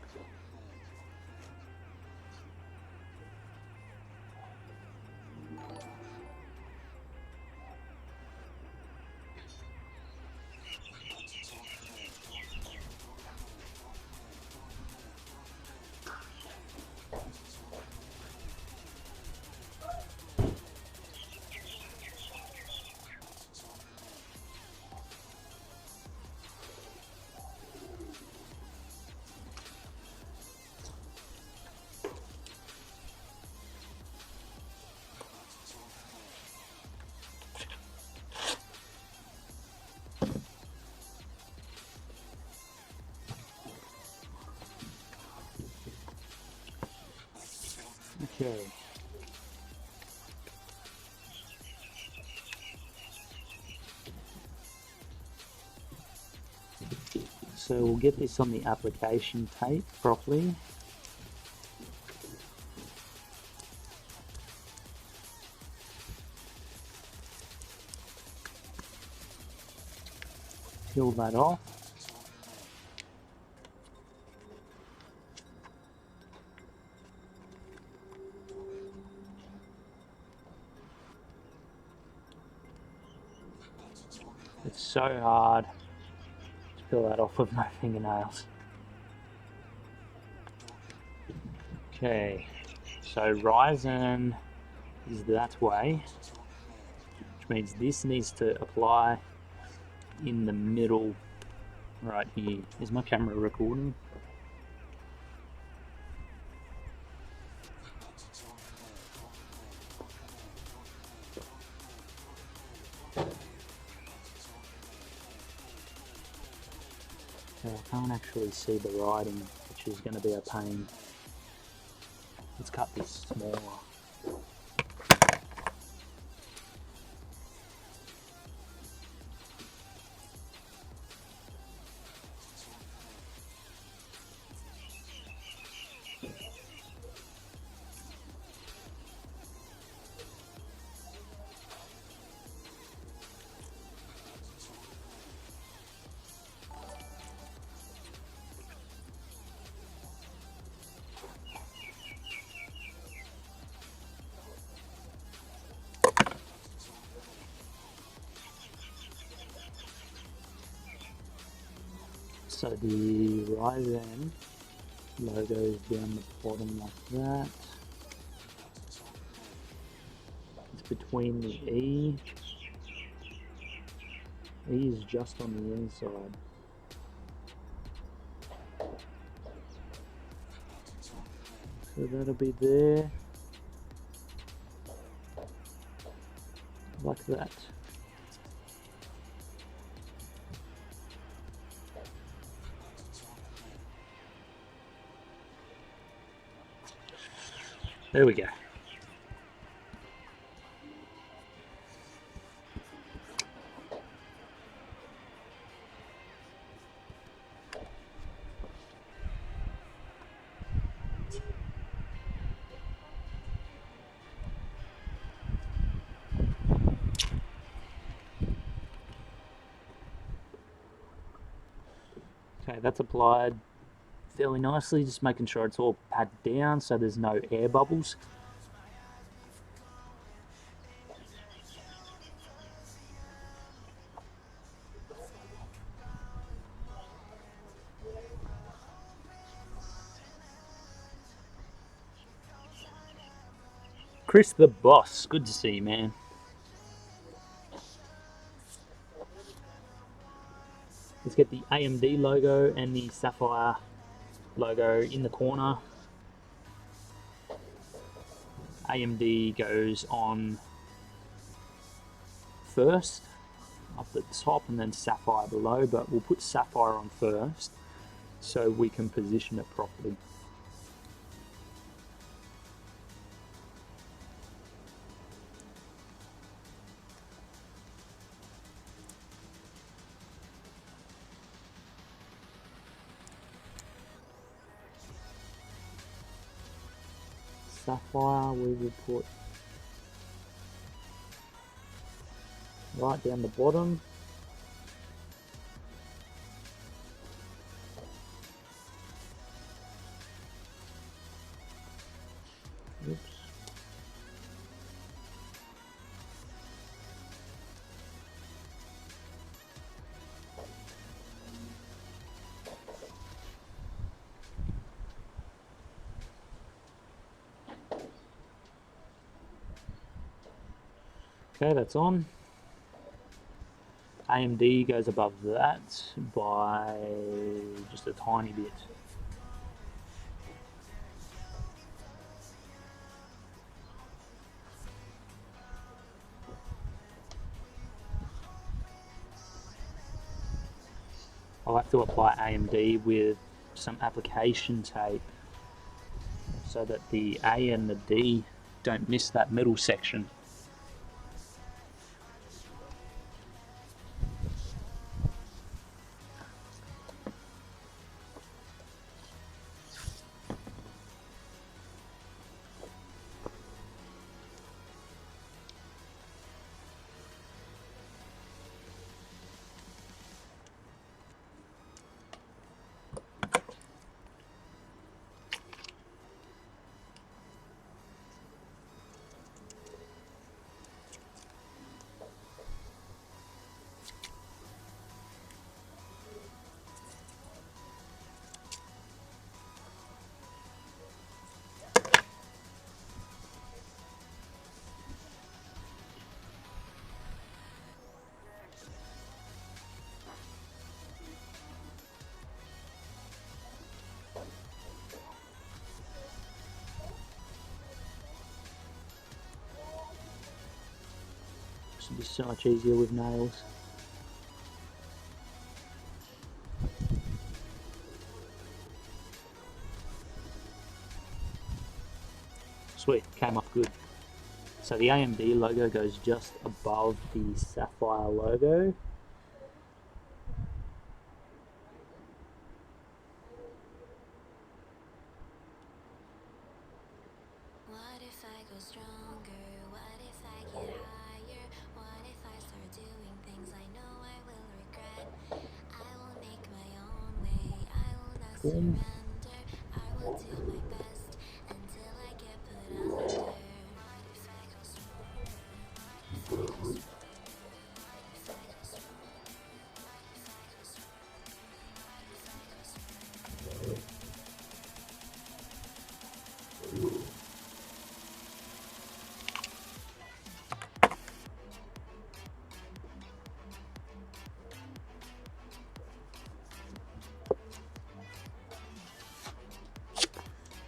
Speaker 1: Okay. So we'll get this on the application tape properly. Peel that off. It's so hard to peel that off with my fingernails. Okay, so Ryzen is that way, which means this needs to apply in the middle right here. Is my camera recording? So I can't actually see the writing, which is going to be a pain. Let's cut this smaller. So the Ryzen logo is down the bottom like that. It's between the E. E is just on the inside. So that'll be there. Like that. There we go. Okay, that's applied fairly nicely, just making sure it's all padded down so there's no air bubbles. Chris the boss, good to see you, man. Let's get the AMD logo and the Sapphire logo in the corner. AMD goes on first, up the top, and then Sapphire below, but we'll put Sapphire on first so we can position it properly. Sapphire we will put right down the bottom. Oops. Okay, that's on. AMD goes above that by just a tiny bit. I'll have to apply AMD with some application tape so that the A and the D don't miss that middle section. Should be so much easier with nails. Sweet, came off good. So the AMD logo goes just above the sapphire logo.
Speaker 2: What if I go stronger? What if I get higher? What if I start doing things I know I will regret? I will make my own way. I will not surrender. I will do my best until I get put under. What if I go stronger? What if I go stronger? What if I go stronger? What if I go stronger? What if I go stronger?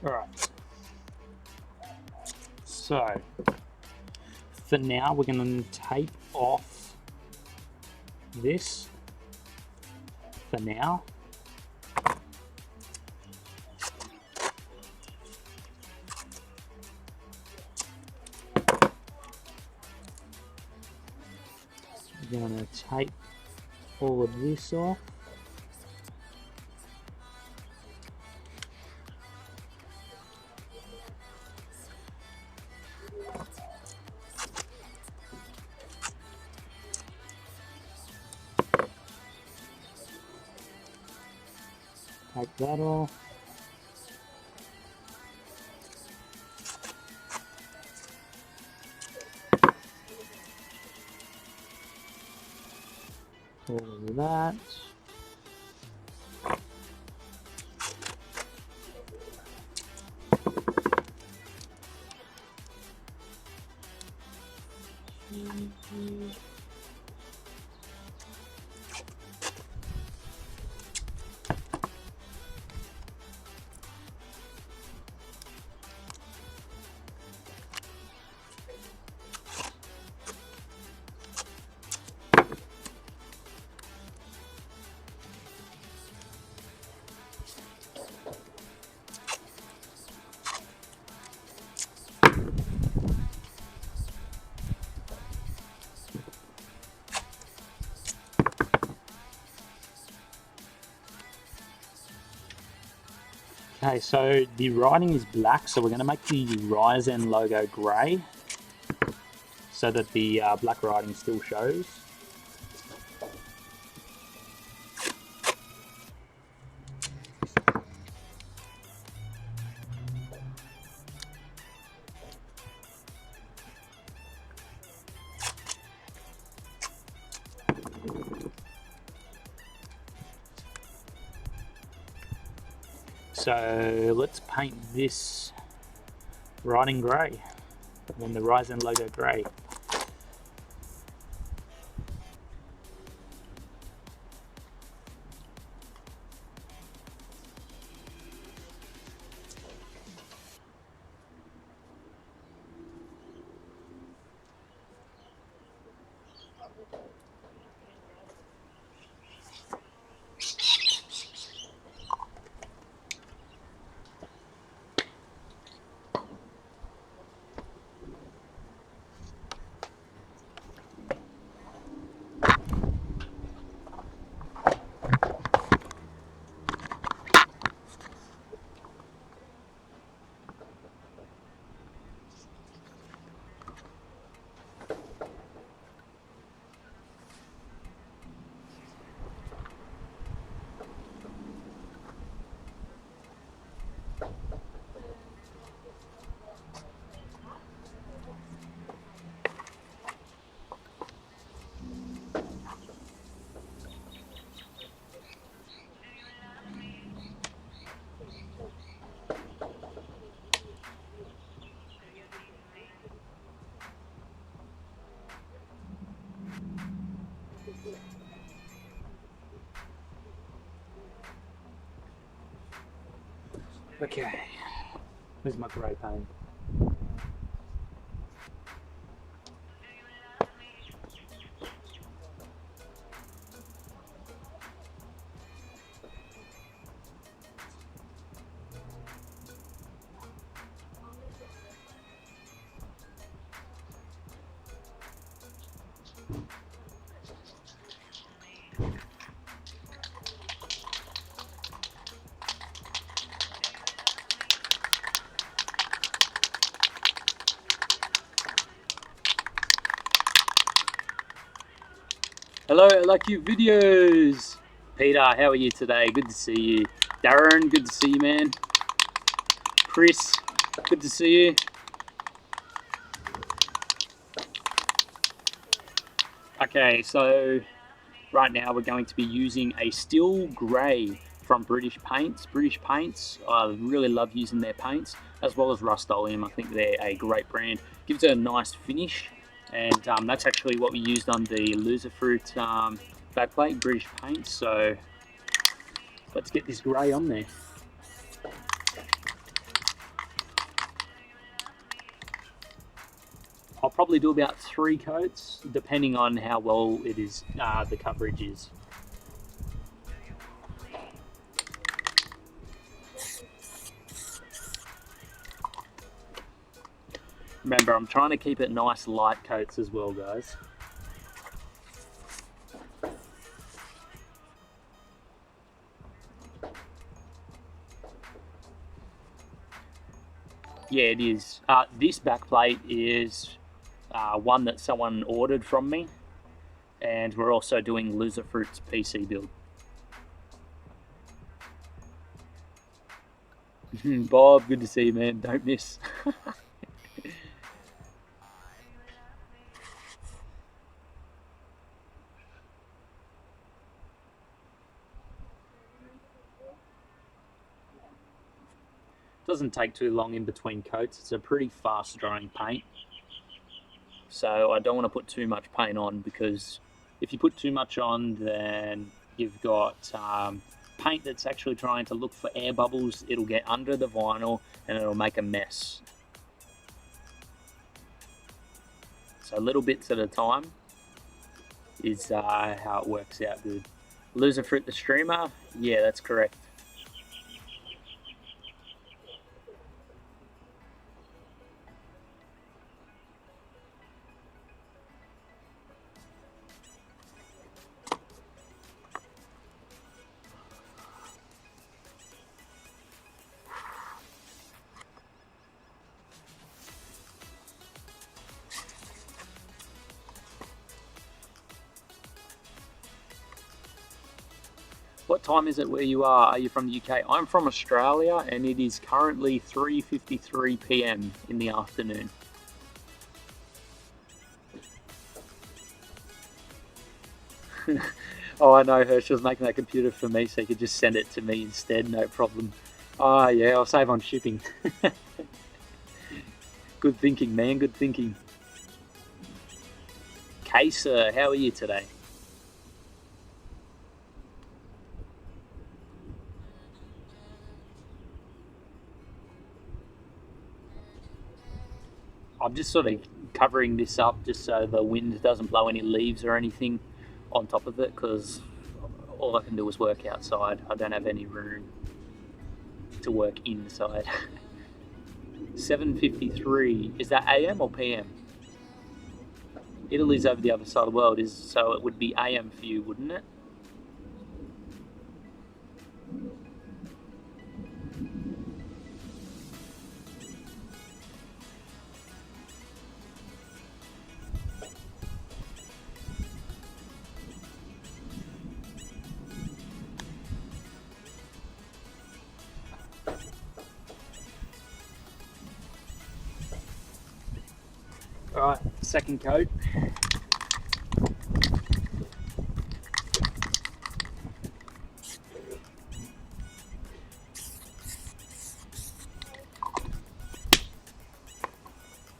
Speaker 1: Alright. So, for now we're going to tape off this. For now. We're going to tape all of this off. Take that off. All of that. Okay, so the writing is black, so we're going to make the Ryzen logo grey so that the black writing still shows. So let's paint this writing grey, and then the Ryzen logo grey. Okay, where's my grey paint? Hello, I like your videos. Peter, how are you today? Good to see you. Darren, good to see you, man. Chris, good to see you. Okay, so right now we're going to be using a steel grey from British Paints. British Paints, I really love using their paints, as well as Rust-Oleum. I think they're a great brand. Gives it a nice finish, and that's actually what we used on the Loserfruit backplate, British Paints. So let's get this grey on there. I'll probably do about 3 coats, depending on how well it is, the coverage is. Remember, I'm trying to keep it nice light coats as well, guys. Yeah, it is. This backplate is one that someone ordered from me, and we're also doing Loserfruit's PC build. Bob, good to see you, man. Don't miss. Doesn't take too long in between coats. It's a pretty fast drying paint. So I don't want to put too much paint on, because if you put too much on, then you've got paint that's actually trying to look for air bubbles. It'll get under the vinyl and it'll make a mess. So little bits at a time is how it works out good. Loserfruit the streamer, yeah, that's correct. What time is it where you are? Are you from the UK? I'm from Australia, and it is currently 3:53 p.m. in the afternoon. Oh, I know, Herschel's making that computer for me, so you could just send it to me instead, no problem. Ah, yeah, I'll save on shipping. Good thinking, man, good thinking. Kayser, how are you today? I'm just sort of covering this up just so the wind doesn't blow any leaves or anything on top of it, because all I can do is work outside. I don't have any room to work inside. 7:53, is that AM or PM? Italy's over the other side of the world, so it would be AM for you, wouldn't it? Alright, second coat.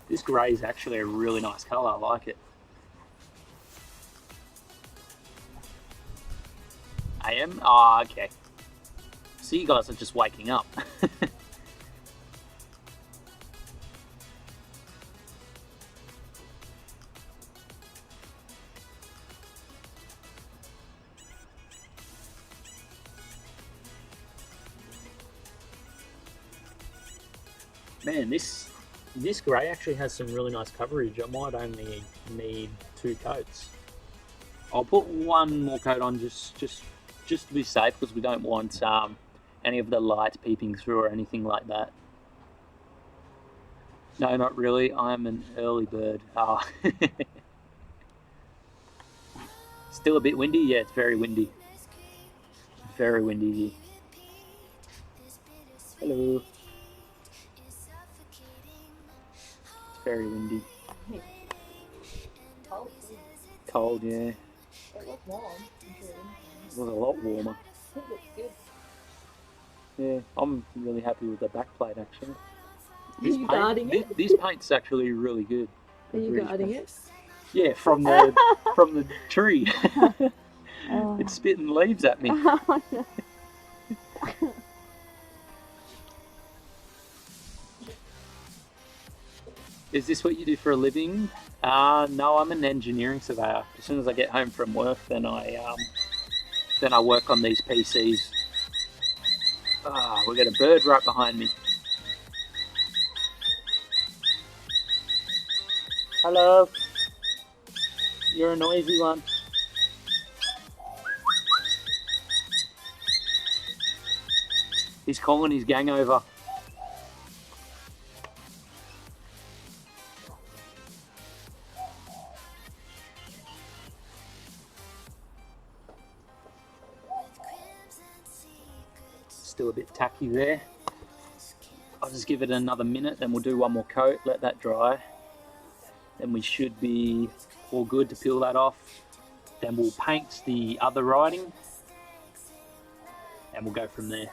Speaker 1: This grey is actually a really nice colour, I like it. AM? Ah, okay. So you guys are just waking up. Man, this This grey actually has some really nice coverage. I might only need 2 coats. I'll put one more coat on just to be safe, because we don't want any of the light peeping through or anything like that. No, not really. I'm an early bird. Oh. Still a bit windy? Yeah, it's very windy. Very windy here. Hello. It's very windy. Cold, yeah.
Speaker 3: It was warm.
Speaker 1: It was a lot warmer.
Speaker 3: It looks good.
Speaker 1: Yeah, I'm really happy with the backplate actually.
Speaker 3: Are you guarding it?
Speaker 1: This paint's actually really good.
Speaker 3: Are you guarding it?
Speaker 1: Yeah, from the tree.
Speaker 3: Oh.
Speaker 1: It's spitting leaves at me.
Speaker 3: Oh, no.
Speaker 1: Is this what you do for a living? No, I'm an engineering surveyor. As soon as I get home from work, then I work on these PCs. We got a bird right behind me. Hello. You're a noisy one. He's calling his gang over. Still a bit tacky there. I'll just give it another minute, then we'll do one more coat, let that dry. Then we should be all good to peel that off. Then we'll paint the other writing and we'll go from there.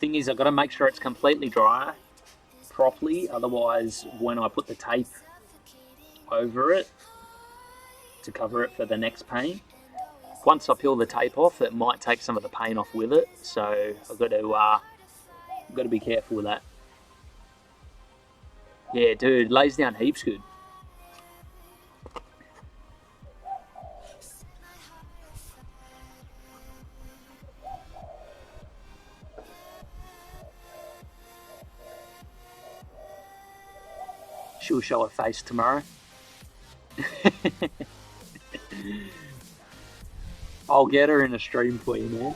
Speaker 1: Thing is, I've got to make sure it's completely dry properly, otherwise when I put the tape over it to cover it for the next paint, once I peel the tape off, it might take some of the paint off with it, so I've got to be careful with that. Yeah, dude, lays down heaps good. She'll show her face tomorrow. I'll get her in a stream for you, man.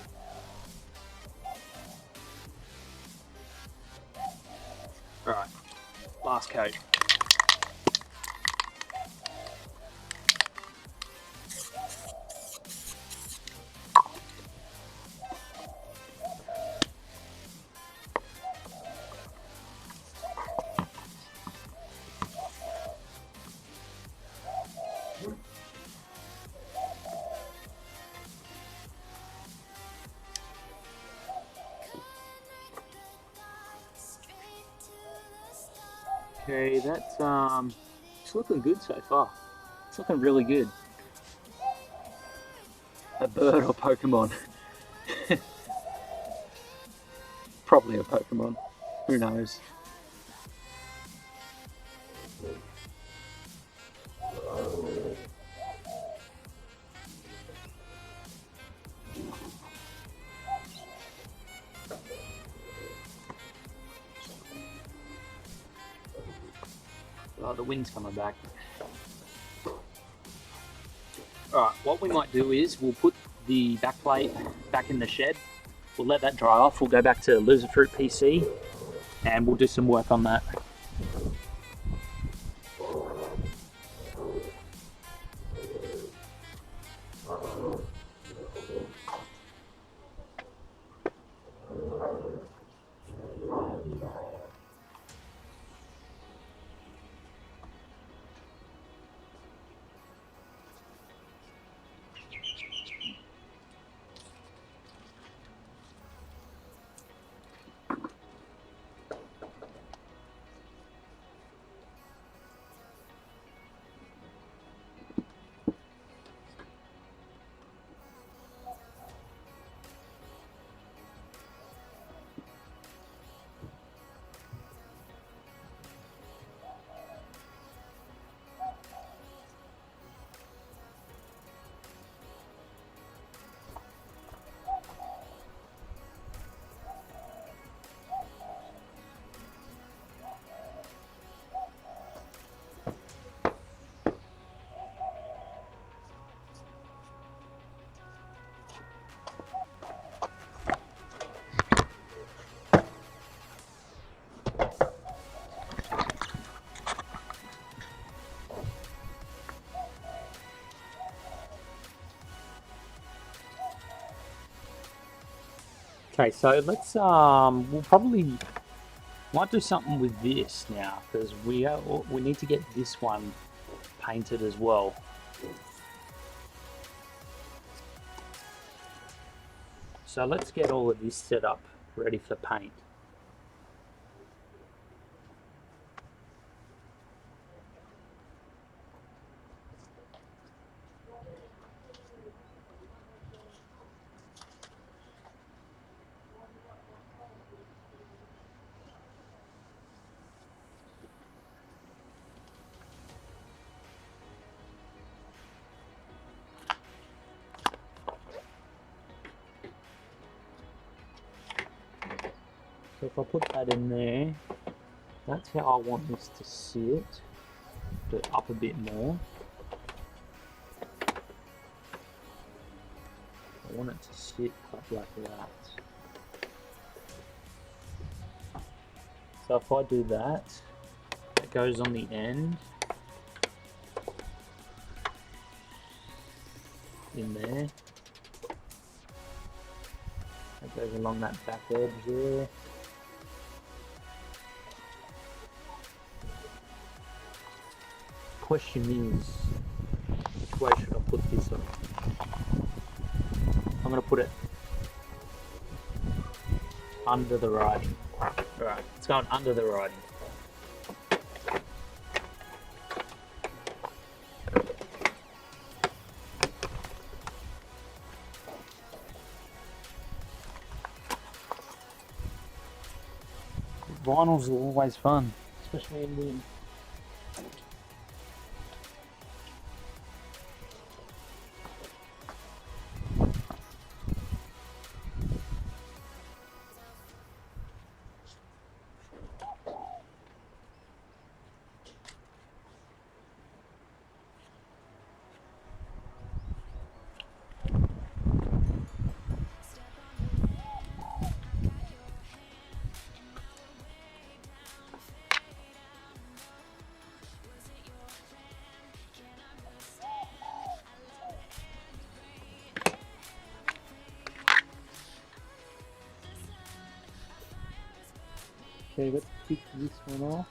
Speaker 1: Alright, last coat. Okay, that's it's looking good so far. It's looking really good. A bird or Pokemon? Probably a Pokemon. Who knows? Oh, the wind's coming back. Alright, what we might do is we'll put the backplate back in the shed. We'll let that dry off. We'll go back to Loserfruit PC and we'll do some work on that. Okay, so let's we'll probably might do something with this now because we need to get this one painted as well. So let's get all of this set up ready for paint. So if I put that in there, that's how I want this to sit. Do it up a bit more. I want it to sit quite like that. So if I do that, it goes on the end. In there. That goes along that back edge there. Question is, which way should I put this on? I'm going to put it under the writing. Alright, it's going under the writing. Vinyls are always fun, especially in the Okay, let's kick this one off.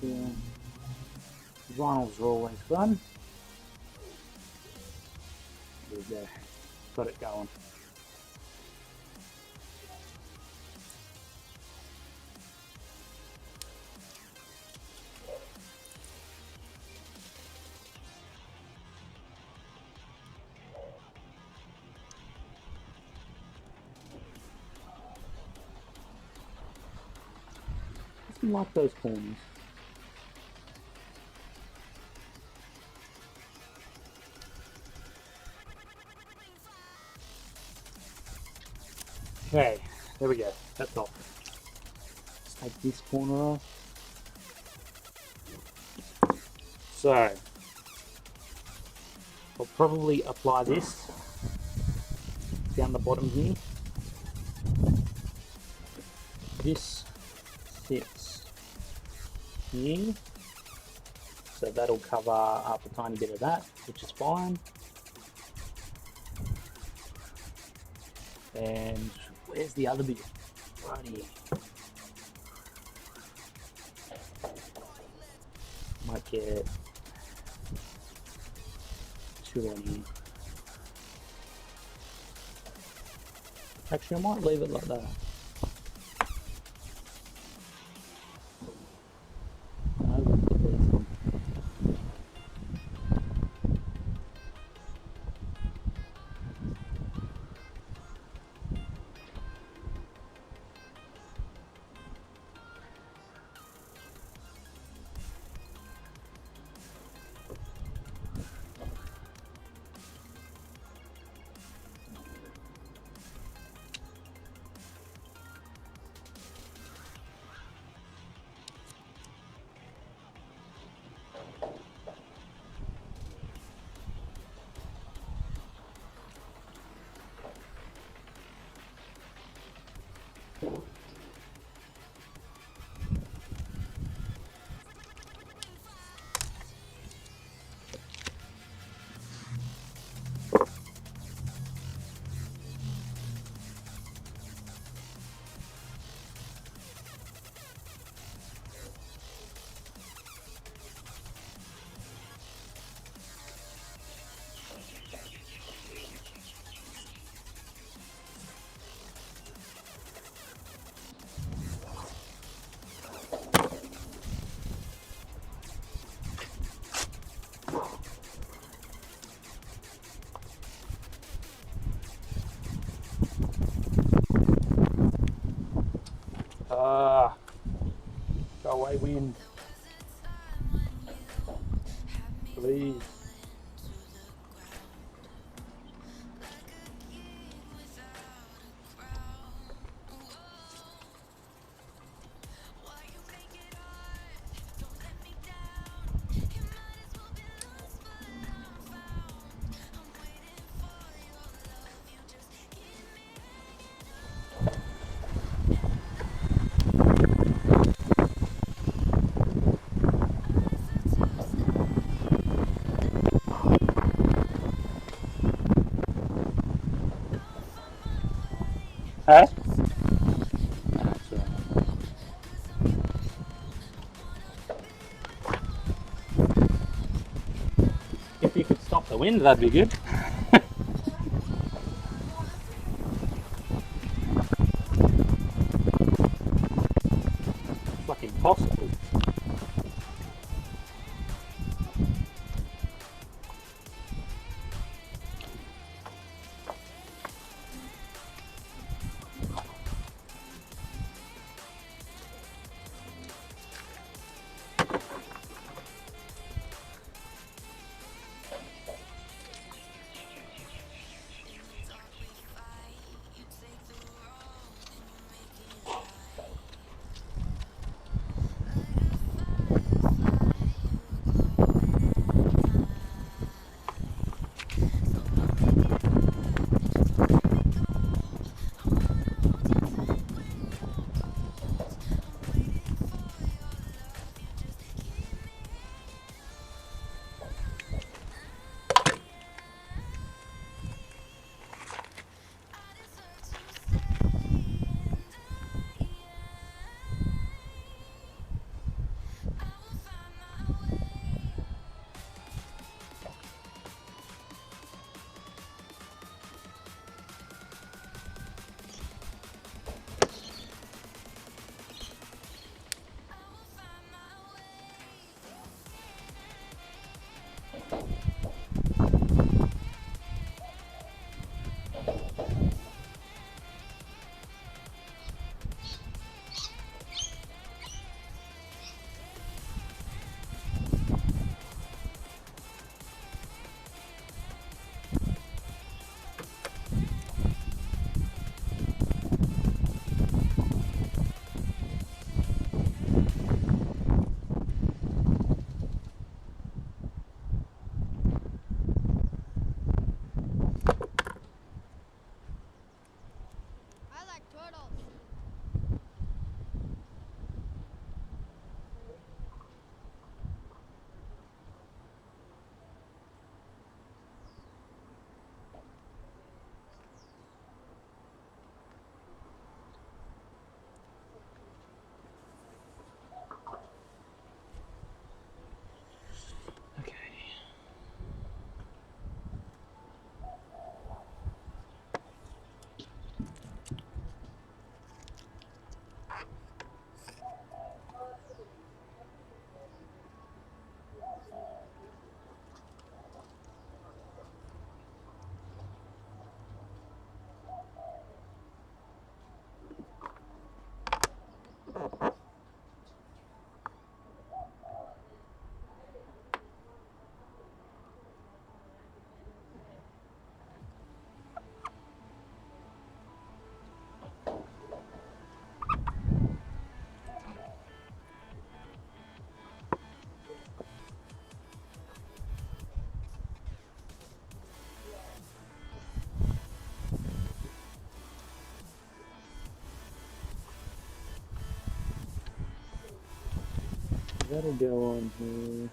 Speaker 1: here. Vinyls are always fun. There we go. Got it going. Just like those corners. Okay, there we go. That's off. Let's take this corner off. So, I'll probably apply this down the bottom here. This sits here, so that'll cover up a tiny bit of that, which is fine. And where's the other bit? Right here. Might get two on here. Actually, I might leave it like that. No, we'll put these on. Go away, wind. Please. Hey? That's all right. If you could stop the wind, that'd be good. It's like impossible. that'll go on here.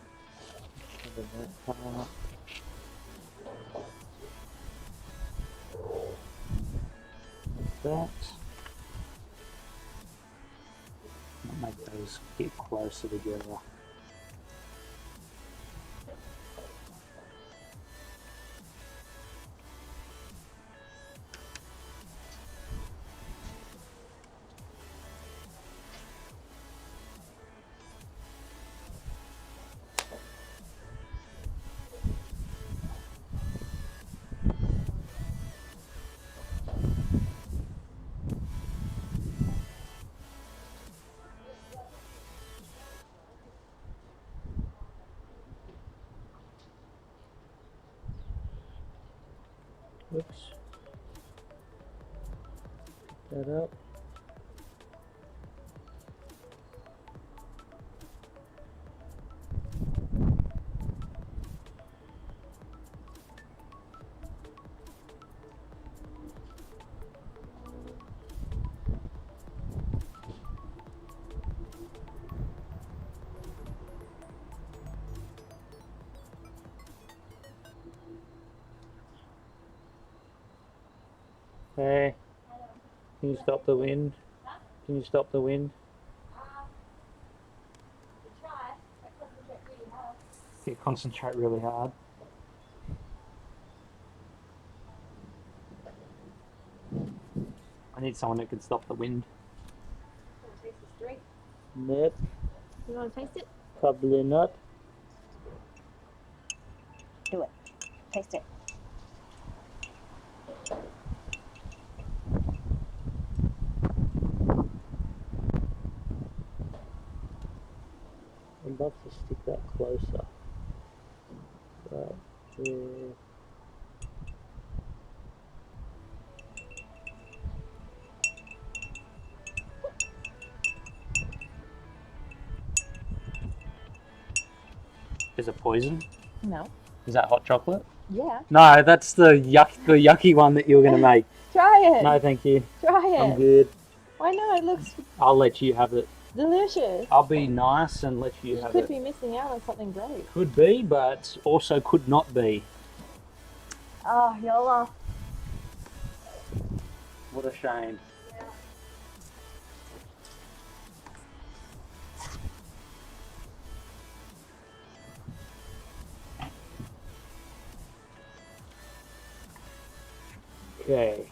Speaker 1: Cover that part. Like that. I'll make those get closer together. Whoops. Pick that up. Hey, can you stop the wind? Can you stop the wind? Yeah, concentrate really hard. I need someone that can stop the wind.
Speaker 3: Taste this drink.
Speaker 1: Nope,
Speaker 3: You want to taste it?
Speaker 1: probably not.
Speaker 3: Do it. Taste it.
Speaker 1: I'd love to stick that closer. Right there. Is it poison?
Speaker 3: No.
Speaker 1: Is that hot chocolate?
Speaker 3: Yeah.
Speaker 1: No, that's the yucky one that you were gonna make.
Speaker 3: Try it.
Speaker 1: No, thank you.
Speaker 3: Try it.
Speaker 1: I'm good.
Speaker 3: Why not? It looks
Speaker 1: I'll let you have it.
Speaker 3: delicious.
Speaker 1: I'll be nice and let you
Speaker 3: You
Speaker 1: have
Speaker 3: could
Speaker 1: it.
Speaker 3: be missing out on something great.
Speaker 1: Could be, but also could not be.
Speaker 3: Oh, YOLO.
Speaker 1: What a shame. Okay,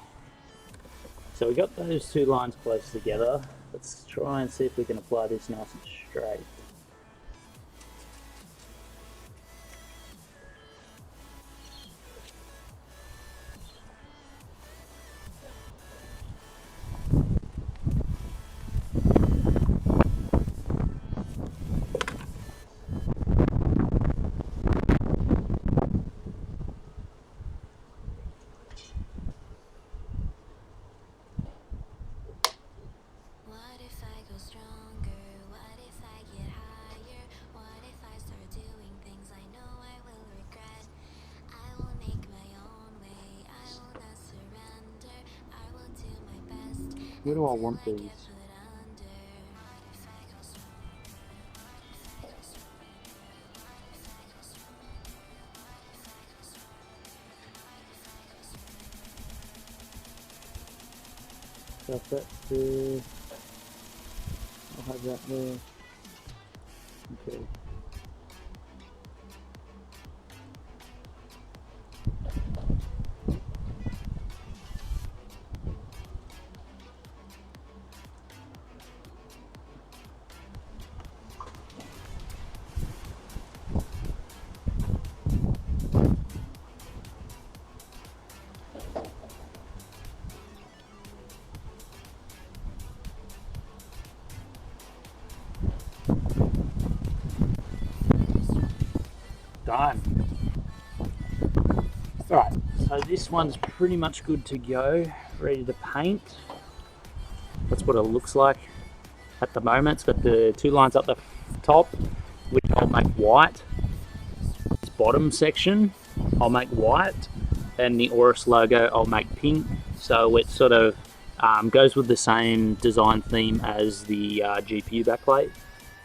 Speaker 1: so we got those two lines close together. Let's try and see if we can apply this nice and straight.
Speaker 2: What if I go stronger? What if I get higher? What if I start doing things I know I will regret? I will make my own way. I will not surrender. I will do my best.
Speaker 1: Where do I
Speaker 2: until
Speaker 1: want
Speaker 2: I get
Speaker 1: these?
Speaker 2: put under. What if I go stronger? What if I go stronger? What if I go stronger? What if I go stronger? What if I go stronger?
Speaker 1: Got that there. I'll have that there. Okay. Done. Alright, so this one's pretty much good to go, ready to paint. That's what it looks like at the moment. It's got the two lines up the top, which I'll make white. This bottom section I'll make white, and the Aorus logo I'll make pink. So it sort of goes with the same design theme as the GPU backplate.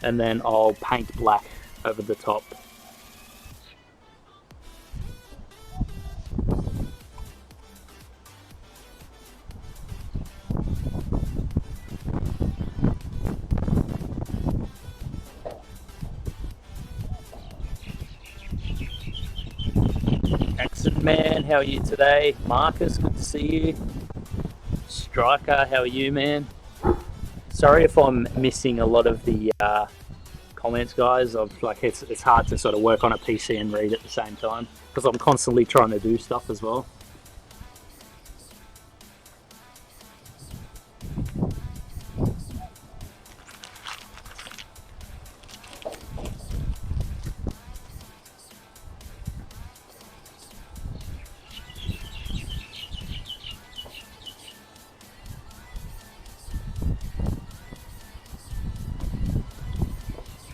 Speaker 1: and then I'll paint black over the top. Excellent, man. How are you today? Marcus, good to see you. Striker, how are you, man? Sorry if I'm missing a lot of the comments, guys. It's hard to sort of work on a PC and read at the same time because I'm constantly trying to do stuff as well.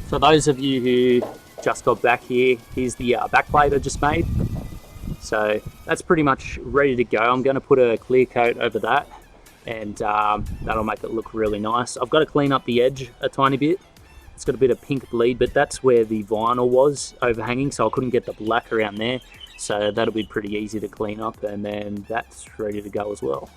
Speaker 1: For those of you who just got back here, here's the backplate I just made. So that's pretty much ready to go. I'm going to put a clear coat over that, and that'll make it look really nice. I've got to clean up the edge a tiny bit. It's got a bit of pink bleed, but that's where the vinyl was overhanging, so I couldn't get the black around there. So that'll be pretty easy to clean up, and then that's ready to go as well.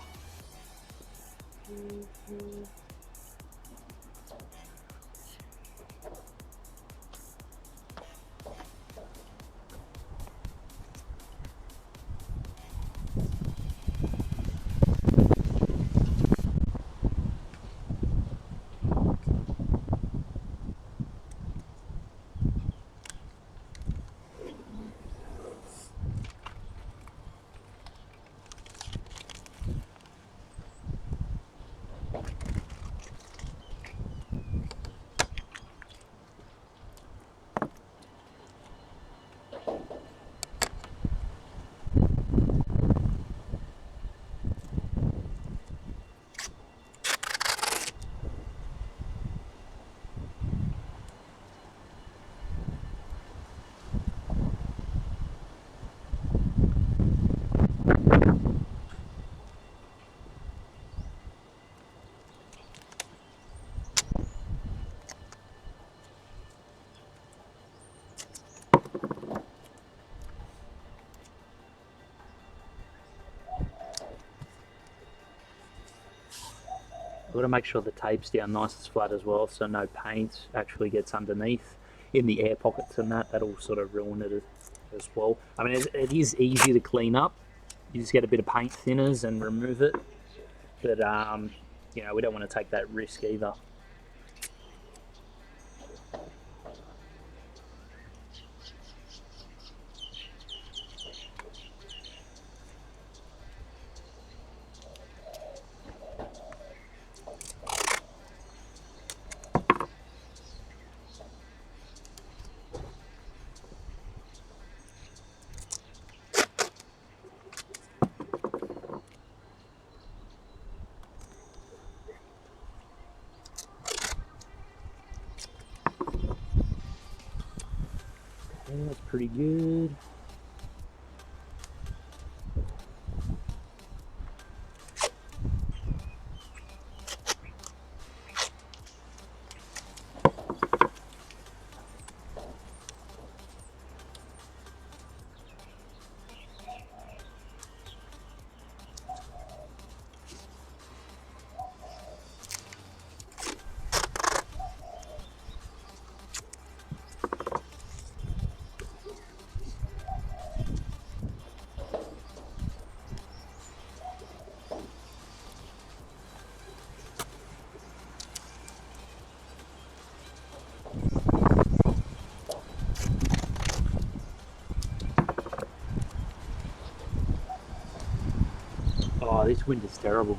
Speaker 1: I've got to make sure the tape's down nice and flat as well, so no paint actually gets underneath in the air pockets, and that'll sort of ruin it as well. I mean, it is easy to clean up. You just get a bit of paint thinners and remove it, but you know, we don't want to take that risk either. That's pretty good. Oh, this wind is terrible.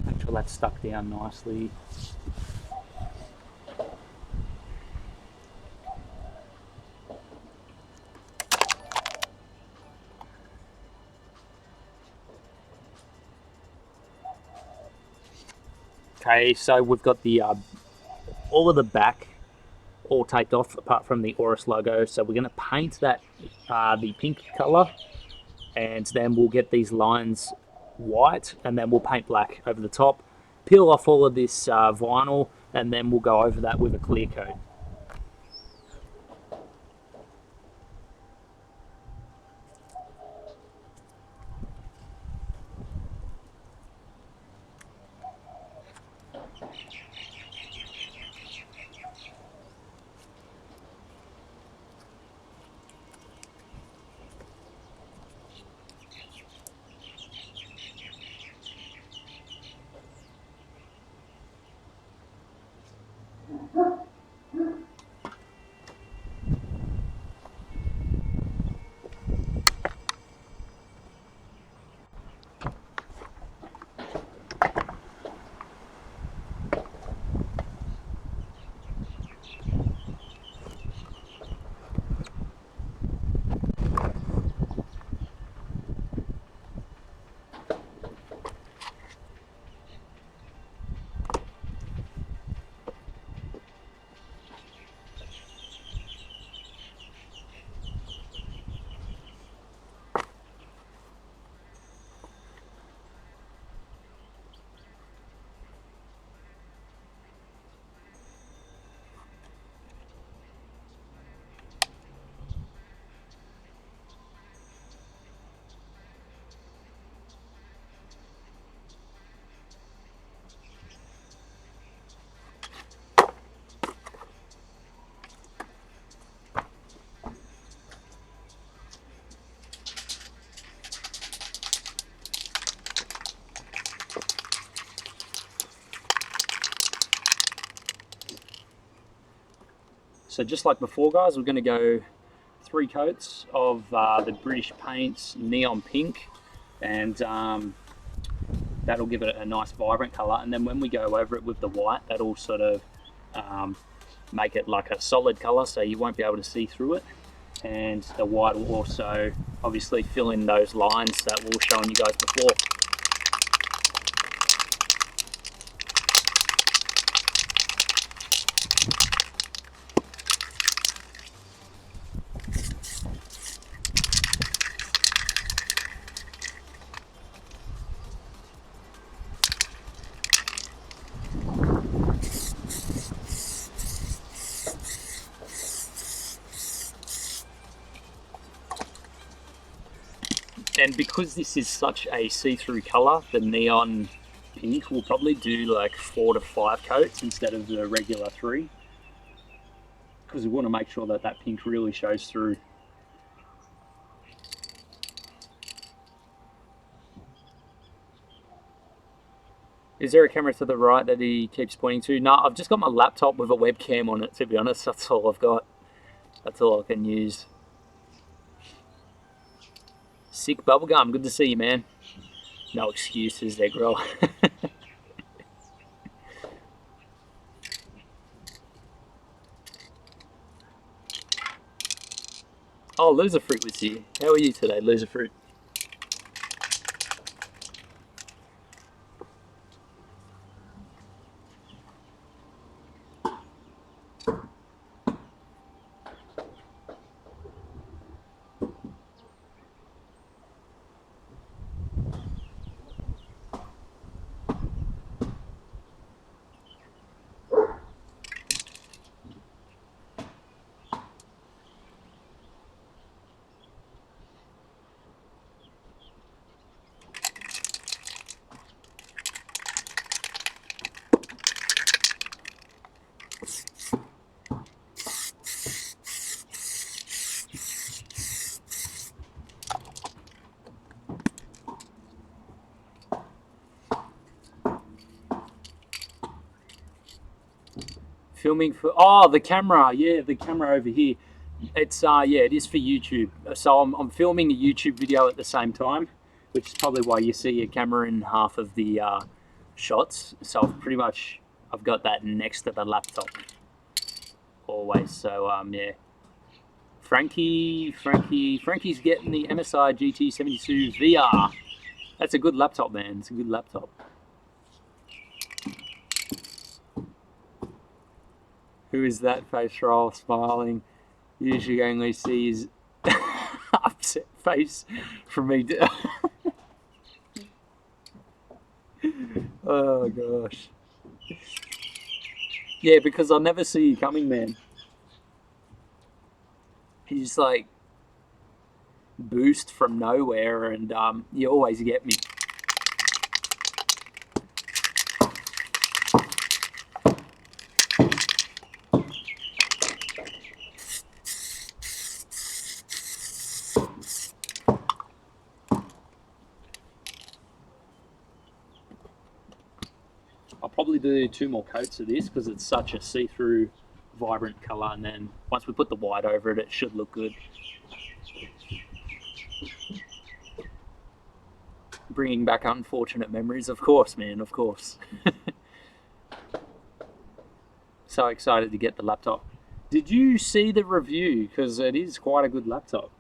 Speaker 1: Make sure that's stuck down nicely. Okay, so we've got the all of the back all taped off apart from the Aorus logo. So we're going to paint that the pink color, and then we'll get these lines white, and then we'll paint black over the top, peel off all of this vinyl, and then we'll go over that with a clear coat. So just like before, guys, we're going to go 3 coats of the British Paints Neon Pink, and that'll give it a nice vibrant colour. And then when we go over it with the white, that'll sort of make it like a solid colour, so you won't be able to see through it. And the white will also obviously fill in those lines that we were showing you guys before. And because this is such a see-through colour, the neon pink will probably do like 4 to 5 coats instead of the regular 3, because we want to make sure that that pink really shows through. Is there a camera to the right that he keeps pointing to? No, I've just got my laptop with a webcam on it, to be honest. That's all I've got. That's all I can use. Sick bubblegum, good to see you, man. No excuses there, girl. Oh, Loserfruit was here. How are you today, Loserfruit? Filming for, oh, the camera, yeah, the camera over here. It's yeah, it is for YouTube. So I'm filming a YouTube video at the same time, which is probably why you see a camera in half of the shots. So I've got that next to the laptop always. So yeah, Frankie's getting the MSI GT72 VR. That's a good laptop, man. It's a good laptop. Who is that face roll smiling? Usually only sees upset face from me. Oh gosh. Yeah, because I never see you coming, man. You just like boost from nowhere, and you always get me. I'll probably do 2 more coats of this because it's such a see-through, vibrant colour, and then once we put the white over it, it should look good. Bringing back unfortunate memories, of course, man, of course. So excited to get the laptop. Did you see the review? Because it is quite a good laptop.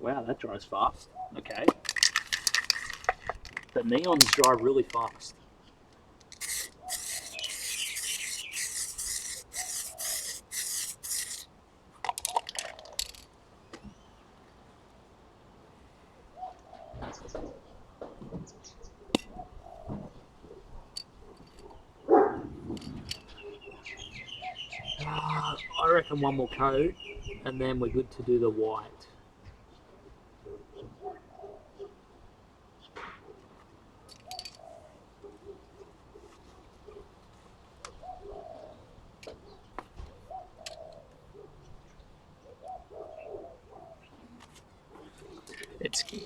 Speaker 1: Wow, that dries fast. Okay. The neons dry really fast. I reckon 1 more coat, and then we're good to do the white.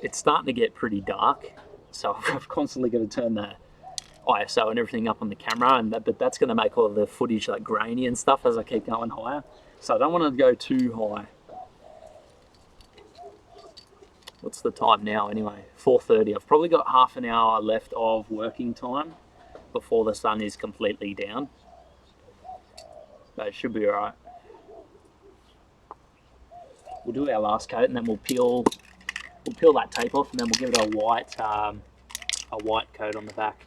Speaker 1: It's starting to get pretty dark, so I've constantly got to turn the ISO and everything up on the camera, and but that's going to make all of the footage like grainy and stuff as I keep going higher. So I don't want to go too high. What's the time now anyway? 4:30. I've probably got half an hour left of working time before the sun is completely down. But it should be alright. We'll do our last coat and then we'll peel that tape off, and then we'll give it a white coat on the back.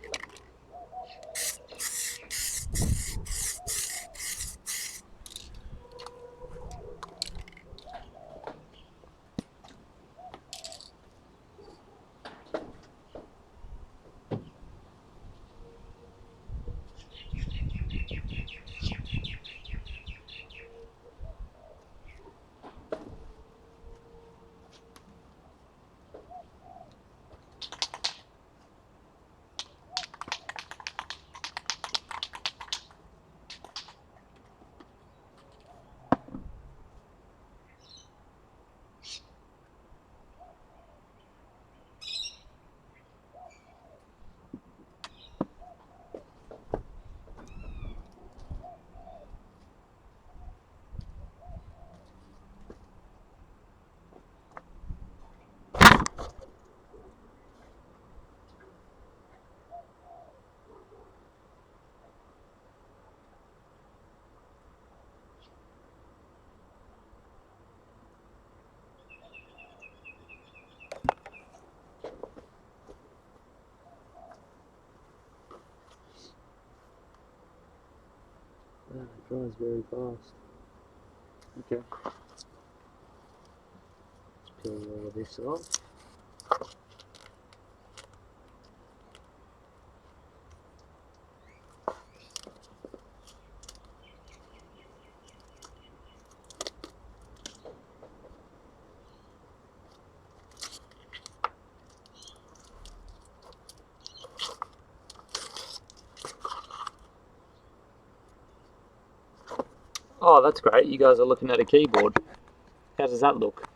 Speaker 1: Wow, it dries very fast. Okay. Let's peel all of this off. Oh, that's great. You guys are looking at a keyboard. How does that look?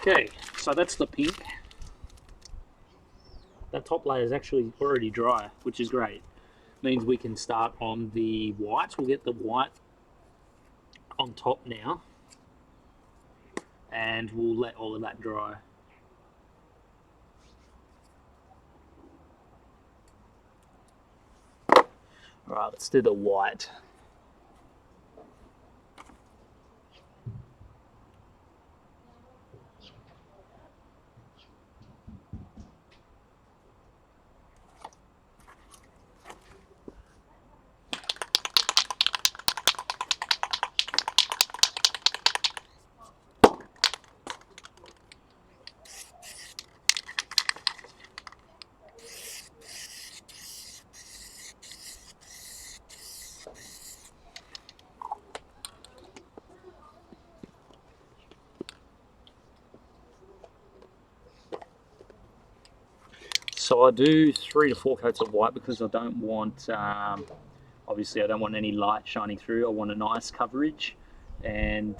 Speaker 1: Okay, so that's the pink. That top layer is actually already dry, which is great. Means we can start on the white. We'll get the white on top now, and we'll let all of that dry. All right, let's do the white. So I do 3 to 4 coats of white because I don't want, obviously I don't want any light shining through. I want a nice coverage, and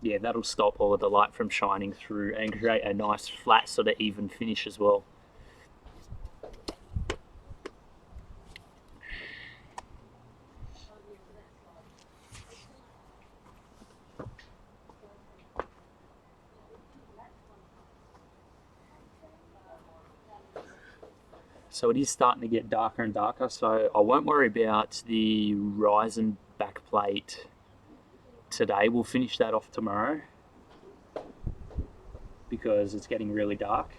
Speaker 1: yeah, that'll stop all of the light from shining through and create a nice flat sort of even finish as well. So it is starting to get darker and darker, so I won't worry about the Ryzen backplate today. We'll finish that off tomorrow because it's getting really dark,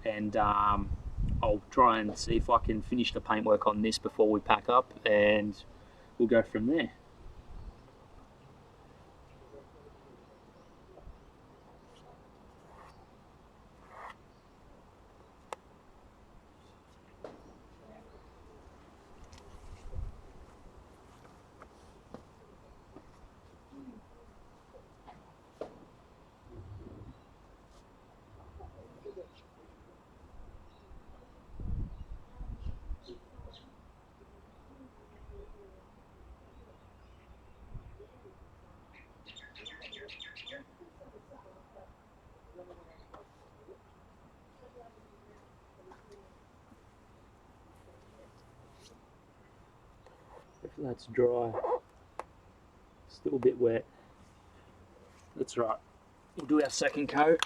Speaker 1: and I'll try and see if I can finish the paintwork on this before we pack up, and we'll go from there. That's dry. Still a bit wet. That's right. We'll do our second coat.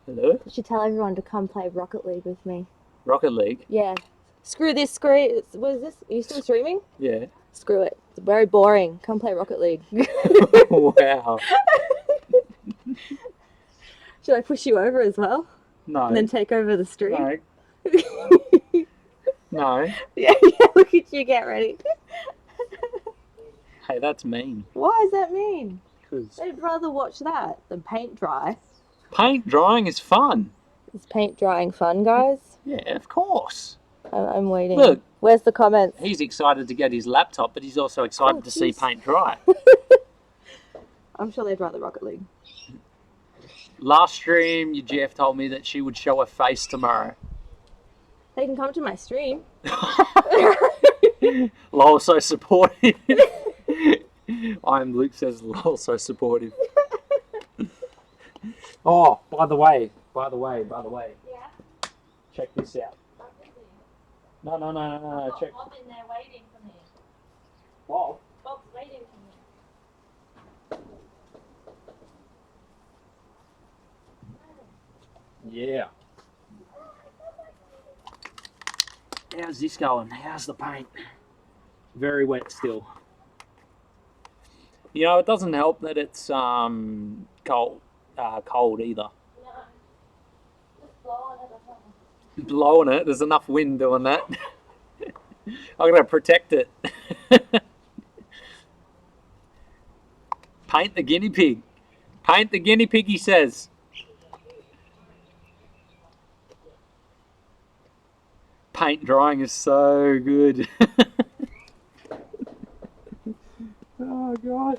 Speaker 1: Hello?
Speaker 3: You should tell everyone to come play Rocket League with me.
Speaker 1: Rocket League?
Speaker 3: Yeah. Screw this, what is this? Are you still streaming?
Speaker 1: Yeah.
Speaker 3: Screw it. It's very boring. Come play Rocket League.
Speaker 1: Wow.
Speaker 3: Should I push you over as well?
Speaker 1: No.
Speaker 3: And then take over the stream?
Speaker 1: No. No.
Speaker 3: Yeah, look at you, get ready.
Speaker 1: Hey, that's mean.
Speaker 3: Why does that mean?
Speaker 1: Because
Speaker 3: They'd rather watch that than paint dry.
Speaker 1: paint drying is fun.
Speaker 3: Is paint drying fun, guys?
Speaker 1: Yeah, of course.
Speaker 3: I'm waiting.
Speaker 1: Look.
Speaker 3: Where's the comments?
Speaker 1: He's excited to get his laptop, but he's also excited to see paint dry.
Speaker 3: I'm sure they'd rather Rocket League.
Speaker 1: Last stream, your Jeff told me that she would show her face tomorrow.
Speaker 3: They can come to my stream.
Speaker 1: Lol, so supportive. Luke says lol, so supportive. Oh, by the way.
Speaker 3: Yeah.
Speaker 1: Check this out. No. Check.
Speaker 3: Bob in there waiting for me.
Speaker 1: Bob?
Speaker 3: Bob's waiting for me.
Speaker 1: Yeah. How's this going? How's the paint? Very wet still. You know, it doesn't help that it's cold either.
Speaker 3: No. Just blowing it or something.
Speaker 1: Blowing it. There's enough wind doing that. I'm gonna protect it. Paint the guinea pig. Paint the guinea pig, he says. paint drying is so good. Oh gosh.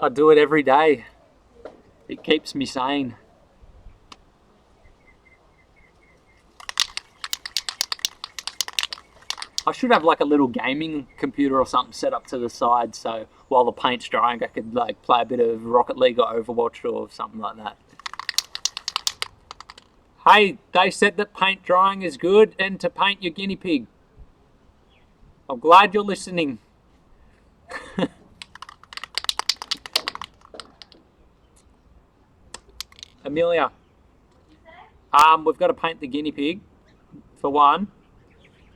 Speaker 1: I do it every day. It keeps me sane. I should have like a little gaming computer or something set up to the side, so while the paint's drying I could like play a bit of Rocket League or Overwatch or something like that. Hey, they said that paint drying is good and to paint your guinea pig. I'm glad you're listening. Amelia, we've got to paint the guinea pig for one,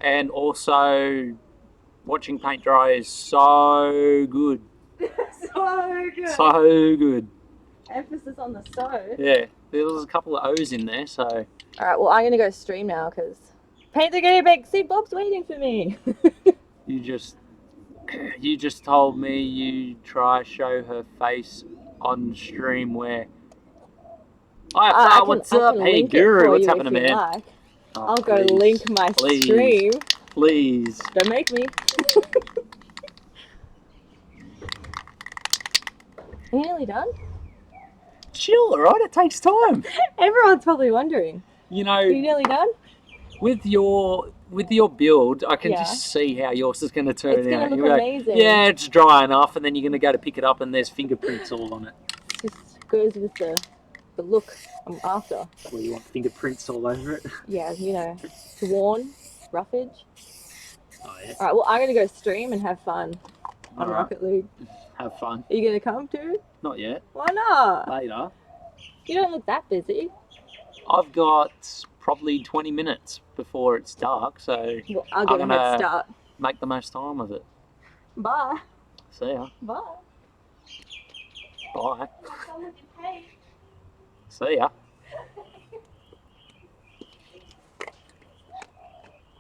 Speaker 1: and also watching paint dry is so good.
Speaker 3: So good.
Speaker 1: So good.
Speaker 3: Emphasis on the so.
Speaker 1: Yeah, there's a couple of O's in there, so.
Speaker 3: Alright, well, I'm going to go stream now because paint the guinea pig. See, Bob's waiting for me.
Speaker 1: You just told me you try show her face on stream where. What's up? Hey Guru, what's happening, man?
Speaker 3: Like.
Speaker 1: Oh,
Speaker 3: I'll go
Speaker 1: please,
Speaker 3: link my
Speaker 1: please,
Speaker 3: stream.
Speaker 1: Please.
Speaker 3: Don't make me. Are you nearly done?
Speaker 1: Chill, alright? It takes time.
Speaker 3: Everyone's probably wondering.
Speaker 1: You
Speaker 3: Are you
Speaker 1: know,
Speaker 3: nearly done?
Speaker 1: with your build, I can
Speaker 3: Yeah.
Speaker 1: just see how yours is going to turn
Speaker 3: It's gonna
Speaker 1: out.
Speaker 3: look
Speaker 1: You'll be like,
Speaker 3: amazing.
Speaker 1: yeah, it's dry enough, and then you're going to go to pick it up, and there's fingerprints all on it.
Speaker 3: Just goes with the look I'm after.
Speaker 1: Well, you want fingerprints all over it?
Speaker 3: Yeah, you know, worn, roughage.
Speaker 1: Oh yeah.
Speaker 3: Alright, well, I'm gonna go stream and have fun on
Speaker 1: Alright.
Speaker 3: Rocket League.
Speaker 1: Have fun.
Speaker 3: Are you gonna come too?
Speaker 1: Not yet.
Speaker 3: Why not?
Speaker 1: Later.
Speaker 3: You don't look that busy.
Speaker 1: I've got probably 20 minutes before it's dark, so
Speaker 3: Well, I'll get a
Speaker 1: I'm
Speaker 3: head
Speaker 1: gonna
Speaker 3: start.
Speaker 1: make the most time of it.
Speaker 3: Bye.
Speaker 1: See ya.
Speaker 3: Bye.
Speaker 1: Bye.
Speaker 3: Have fun with your paint.
Speaker 1: See ya.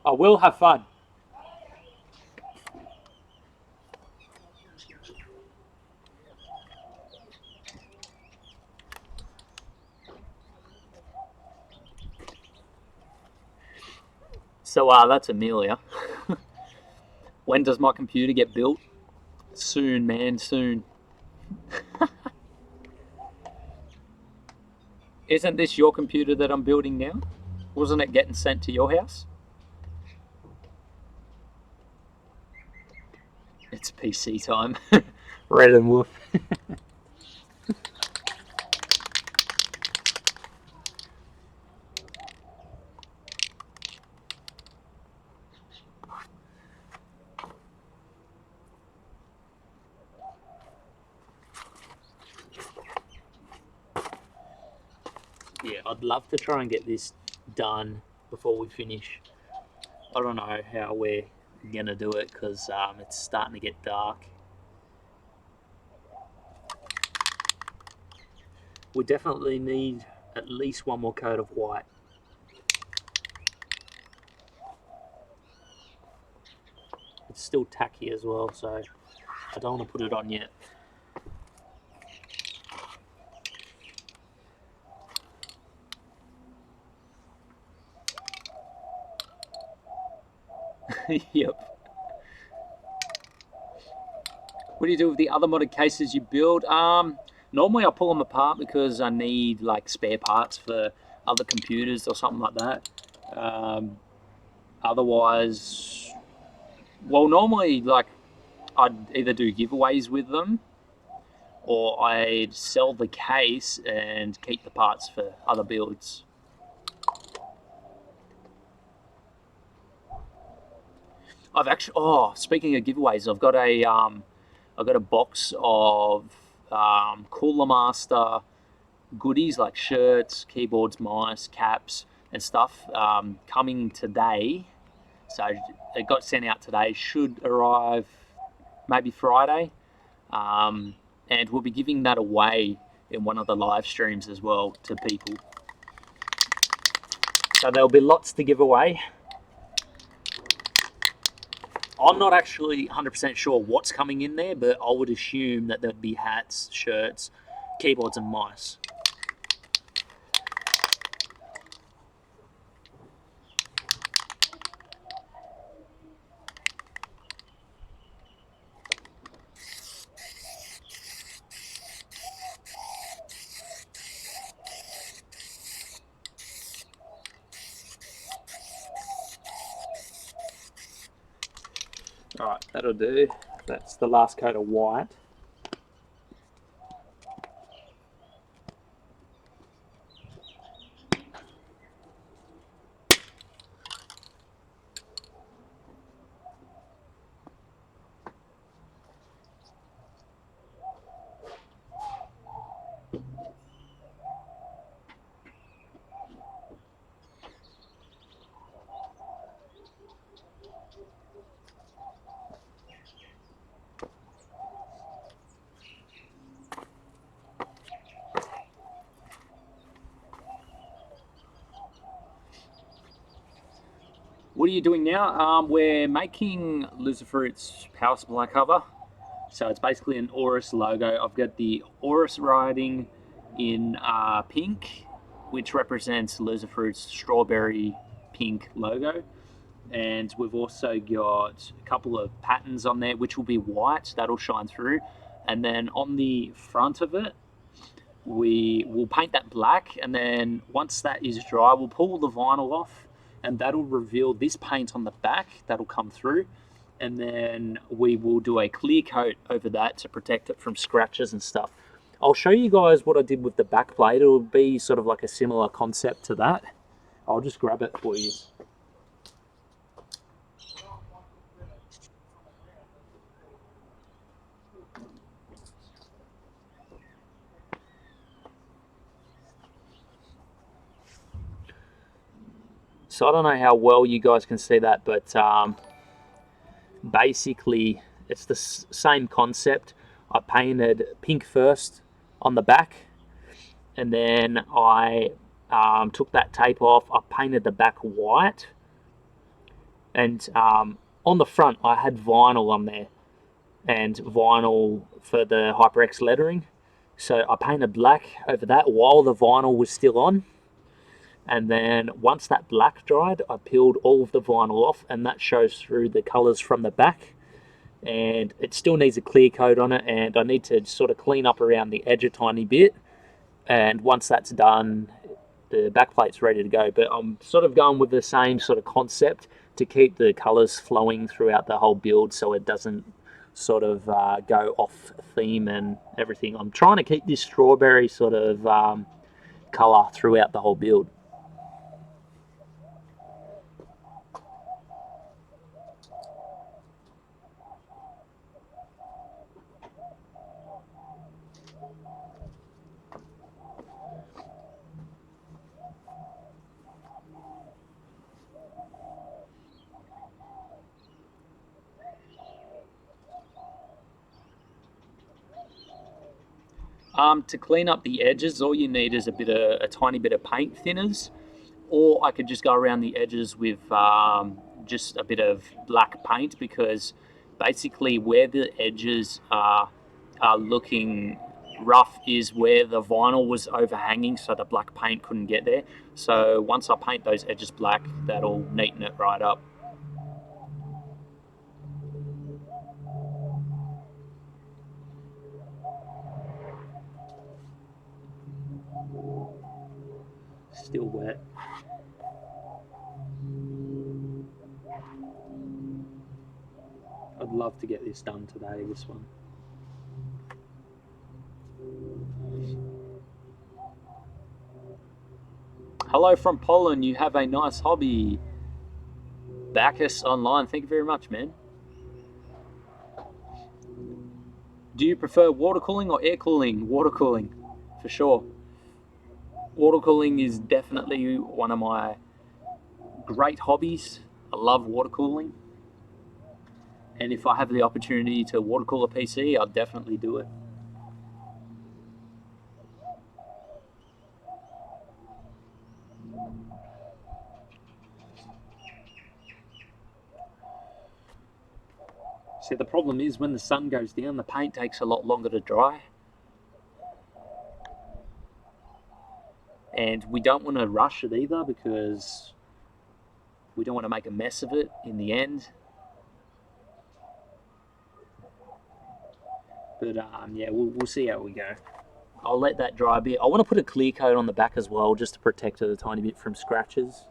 Speaker 1: I will have fun. So that's Amelia. When does my computer get built? Soon, man, soon. Isn't this your computer that I'm building now? Wasn't it getting sent to your house? It's PC time. Red and Wolf. Yeah, I'd love to try and get this done before we finish. I don't know how we're gonna do it because it's starting to get dark. We definitely need at least one more coat of white. It's still tacky as well, so I don't want to put it on yet. Yep. What do you do with the other modded cases you build? Normally I pull them apart because I need like spare parts for other computers or something like that. Otherwise, well, normally like I'd either do giveaways with them or I'd sell the case and keep the parts for other builds. I've actually, speaking of giveaways, I've got a box of Cooler Master goodies like shirts, keyboards, mice, caps, and stuff coming today. So it got sent out today. Should arrive maybe Friday, and we'll be giving that away in one of the live streams as well to people. So there'll be lots to give away. I'm not actually 100% sure what's coming in there, but I would assume that there'd be hats, shirts, keyboards, and mice. That'll do. That's the last coat of white. What are you doing now? We're making Loserfruit's power supply cover. So it's basically an Aorus logo. I've got the Aorus writing in pink, which represents Loserfruit's strawberry pink logo. And we've also got a couple of patterns on there, which will be white. That'll shine through. And then on the front of it, we will paint that black. And then once that is dry, we'll pull the vinyl off, and that'll reveal this paint on the back that'll come through, and then we will do a clear coat over that to protect it from scratches and stuff. I'll show you guys what I did with the backplate. It'll be sort of like a similar concept to that. I'll just grab it for you. So I don't know how well you guys can see that, but basically it's the same concept. I painted pink first on the back, and then I took that tape off. I painted the back white, and on the front I had vinyl on there, and vinyl for the HyperX lettering. So I painted black over that while the vinyl was still on. And then once that black dried, I peeled all of the vinyl off, and that shows through the colors from the back. And it still needs a clear coat on it, and I need to sort of clean up around the edge a tiny bit. And once that's done, the backplate's ready to go. But I'm sort of going with the same sort of concept to keep the colors flowing throughout the whole build, so it doesn't sort of go off theme and everything. I'm trying to keep this strawberry sort of color throughout the whole build. To clean up the edges, all you need is a tiny bit of paint thinners, or I could just go around the edges with just a bit of black paint, because basically where the edges are looking rough is where the vinyl was overhanging, so the black paint couldn't get there. So once I paint those edges black, that'll neaten it right up. Still wet. I'd love to get this done today, this one. Hello from Poland, you have a nice hobby. Bacchus Online, thank you very much, man. Do you prefer water cooling or air cooling? Water cooling, for sure. Water cooling is definitely one of my great hobbies. I love water cooling. And if I have the opportunity to water cool a PC, I'll definitely do it. See, the problem is when the sun goes down, the paint takes a lot longer to dry. And we don't want to rush it either, because we don't want to make a mess of it in the end. But yeah, we'll see how we go. I'll let that dry a bit. I want to put a clear coat on the back as well, just to protect it a tiny bit from scratches.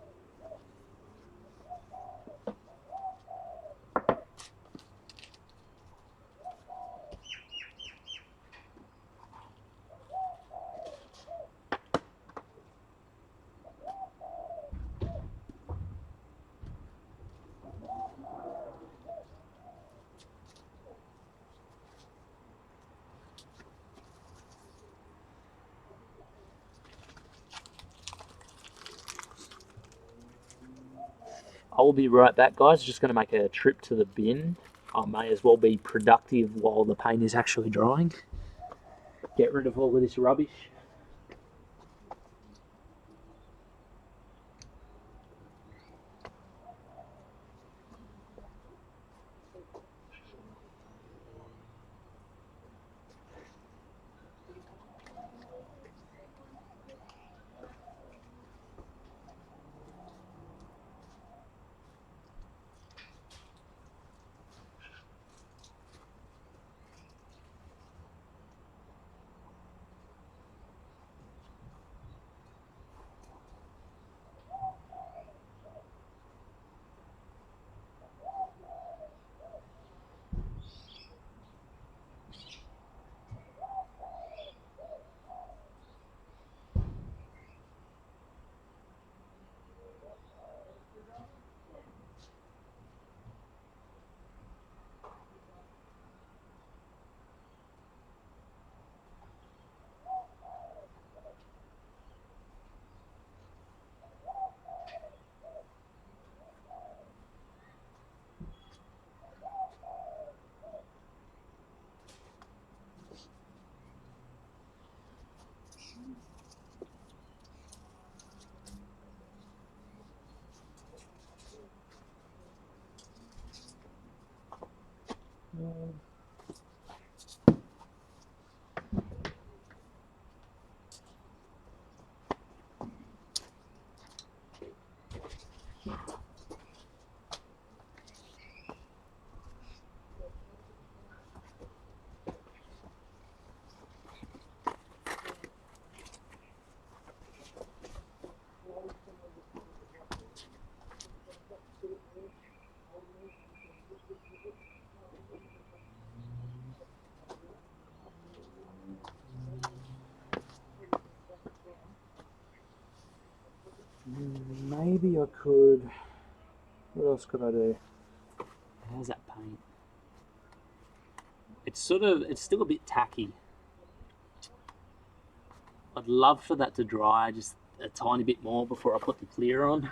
Speaker 1: I will be right back, guys. Just going to make a trip to the bin. I may as well be productive while the paint is actually drying. Get rid of all of this rubbish. Maybe I could. What else could I do? How's that paint? It's still a bit tacky. I'd love for that to dry just a tiny bit more before I put the clear on.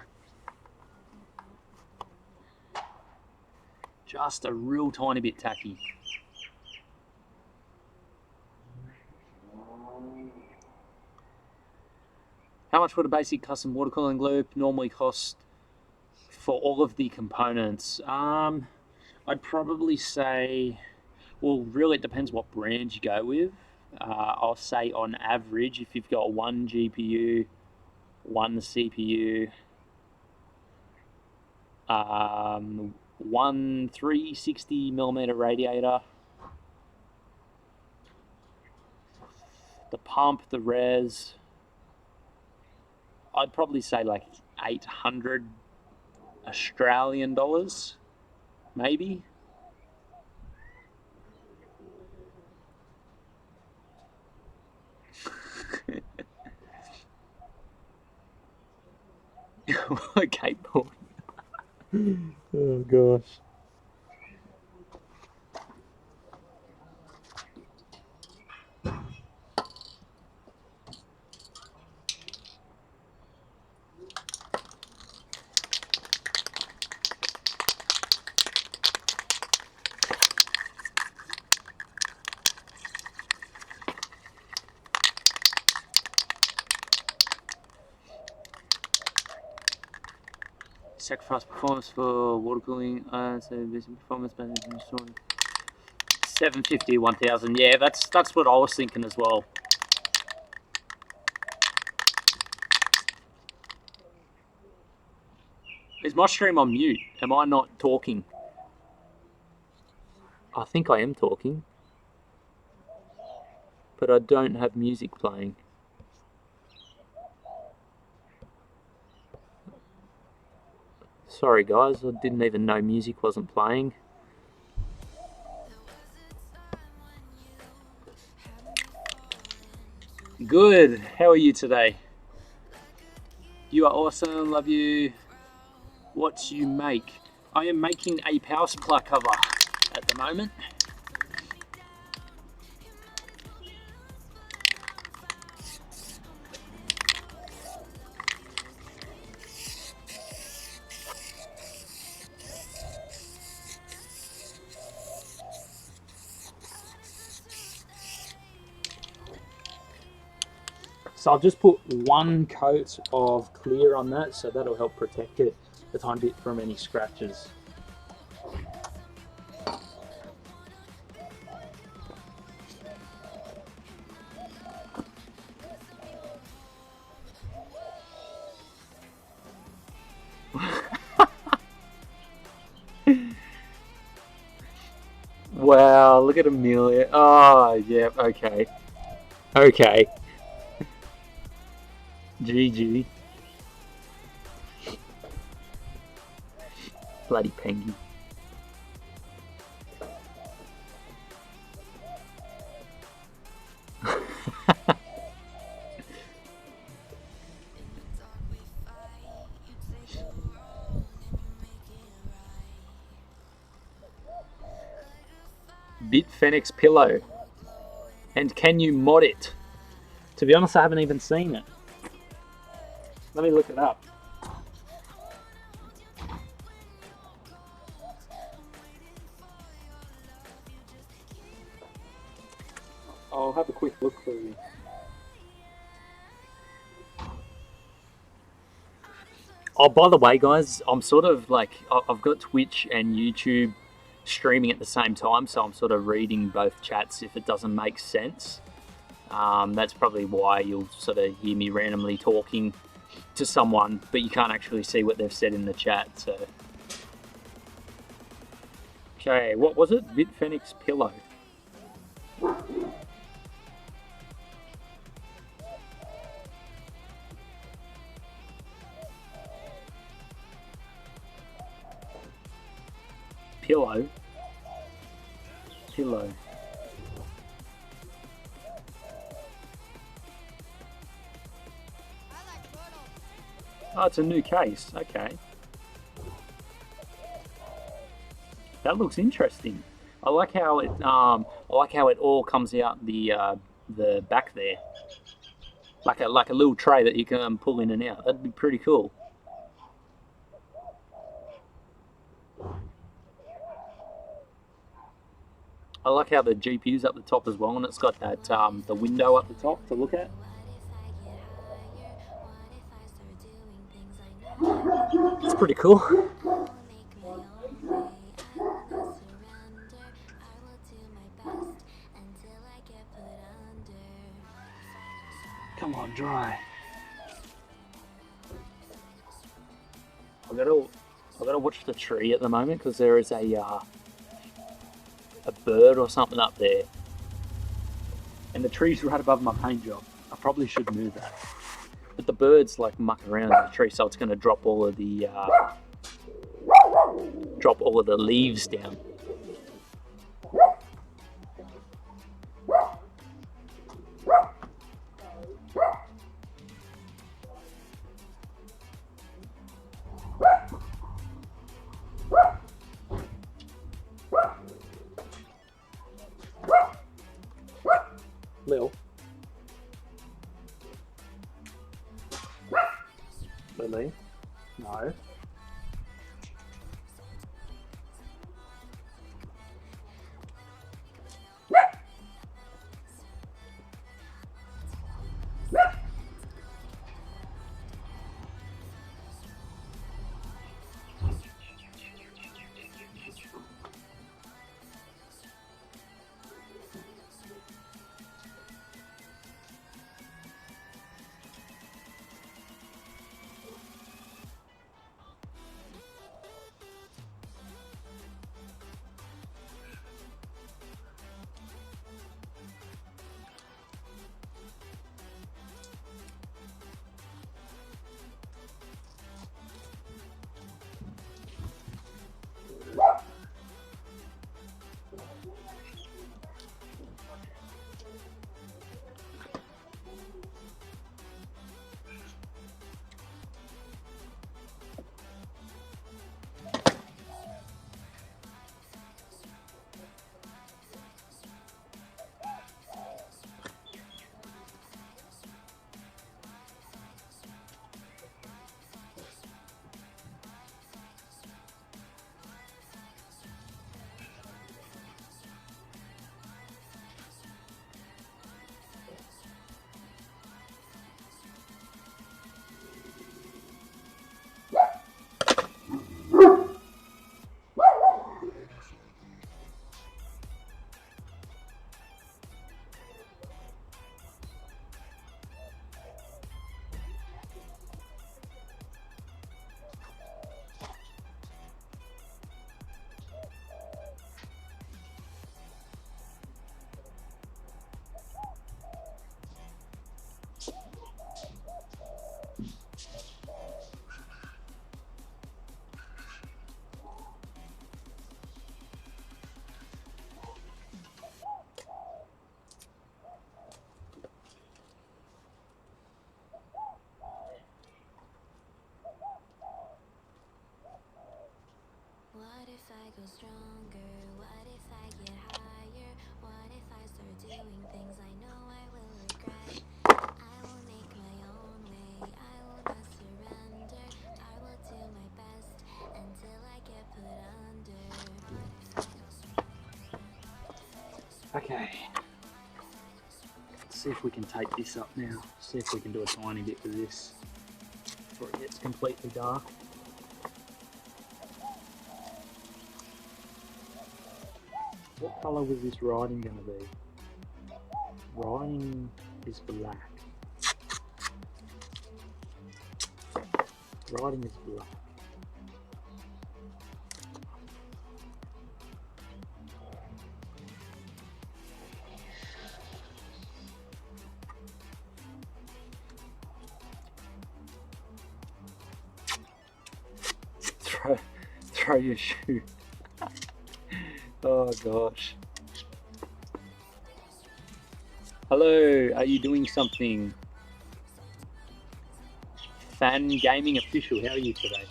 Speaker 1: Just a real tiny bit tacky. How much would a basic custom water cooling loop normally cost for all of the components? I'd probably say, well, really it depends what brand you go with. I'll say on average, if you've got one GPU, one CPU, one 360mm radiator, the pump, the res, I'd probably say like 800 Australian dollars, maybe. Okay, Paul. Oh gosh. Sacrifice performance for water cooling, so this performance benefit 750, 1000. Yeah, that's what I was thinking as well. Is my stream on mute? Am I not talking? I think I am talking, but I don't have music playing. Sorry guys, I didn't even know music wasn't playing. Good, how are you today? You are awesome, love you. What you make? I am making a power supply cover at the moment. So I've just put one coat of clear on that, so that'll help protect it a tiny bit from any scratches. Wow, look at Amelia. Oh, yeah, okay. Okay. GG. Bloody penguin. Bitfenix pillow. And can you mod it? To be honest, I haven't even seen it. Let me look it up. I'll have a quick look for you. Oh, by the way, guys, I'm sort of like, I've got Twitch and YouTube streaming at the same time, so I'm sort of reading both chats if it doesn't make sense. That's probably why you'll sort of hear me randomly talking to someone, but you can't actually see what they've said in the chat. So, okay, what was it? Bitfenix pillow. Pillow. Pillow. Oh, it's a new case. Okay. That looks interesting. I like how it all comes out the back there, like a little tray that you can pull in and out. That'd be pretty cool. I like how the GPU's up the top as well, and it's got that the window up the top to look at. It's pretty cool. Come on, dry. I've got to watch the tree at the moment because there is a bird or something up there, and the tree's right above my paint job. I probably should move that, but the bird's like mucking around in the tree, so it's going to drop all of the leaves down. Lil. Lily? No.
Speaker 2: stronger? What if I get higher? What if I start doing things I know I will regret? I will make my own way, I will not surrender. I will do my best until I get put under.
Speaker 1: Okay. Let's see if we can take this up now. See if we can do a tiny bit with this before it gets completely dark. What colour was this writing going to be? Writing is black. Writing is black. Throw your shoe. Oh gosh. Hello, are you doing something? Fan Gaming Official, how are you today?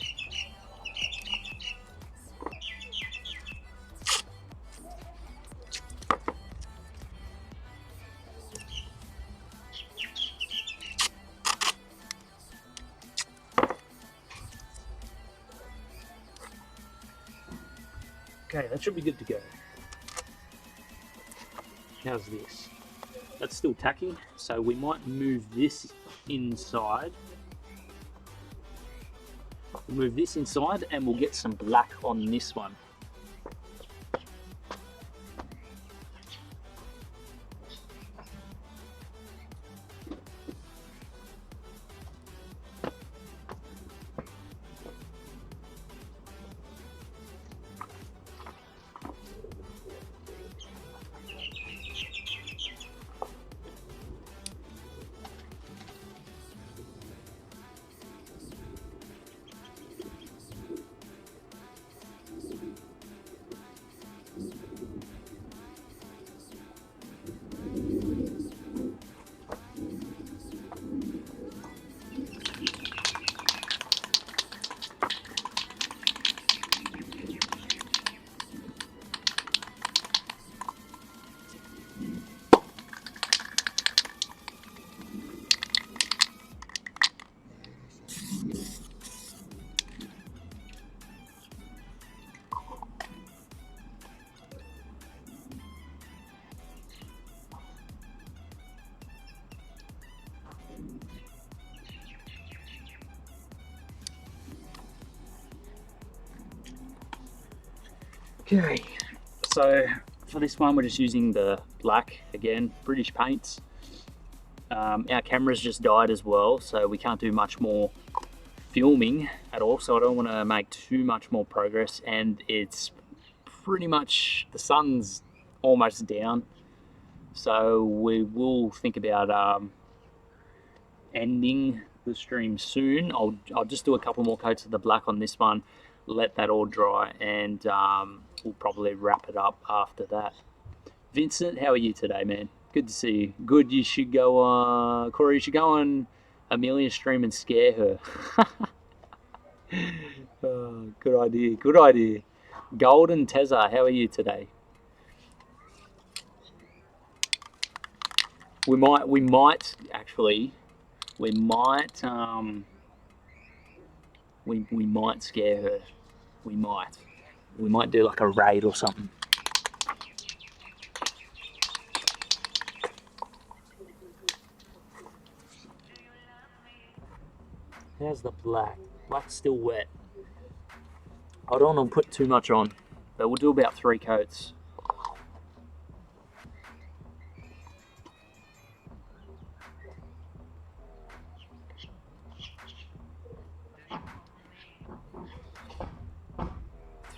Speaker 1: Okay, that should be good to go. How's this? That's still tacky, so we might move this inside. We'll move this inside and we'll get some black on this one. Okay, so for this one we're just using the black again, British paints. Our camera's just died as well, so we can't do much more filming at all, so I don't want to make too much more progress, and it's pretty much, the sun's almost down, so we will think about ending the stream soon. I'll just do a couple more coats of the black on this one, let that all dry, and we'll probably wrap it up after that. Vincent, how are you today, man? Good to see you. Good, you should go, Corey, you should go on Amelia's stream and scare her. Oh, good idea, good idea. Golden Tezza, how are you today? We might actually, we might scare her. We might do like a raid or something. How's the black? Black's still wet. I don't want to put too much on, but we'll do about 3 coats.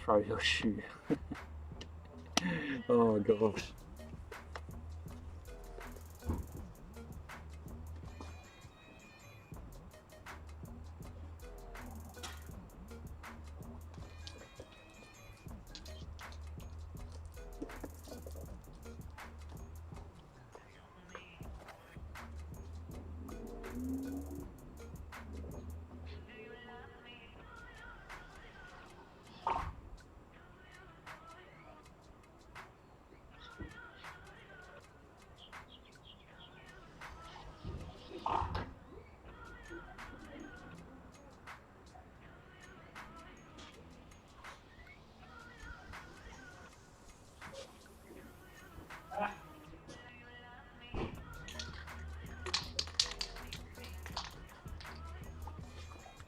Speaker 1: Throw your shoe. Oh gosh.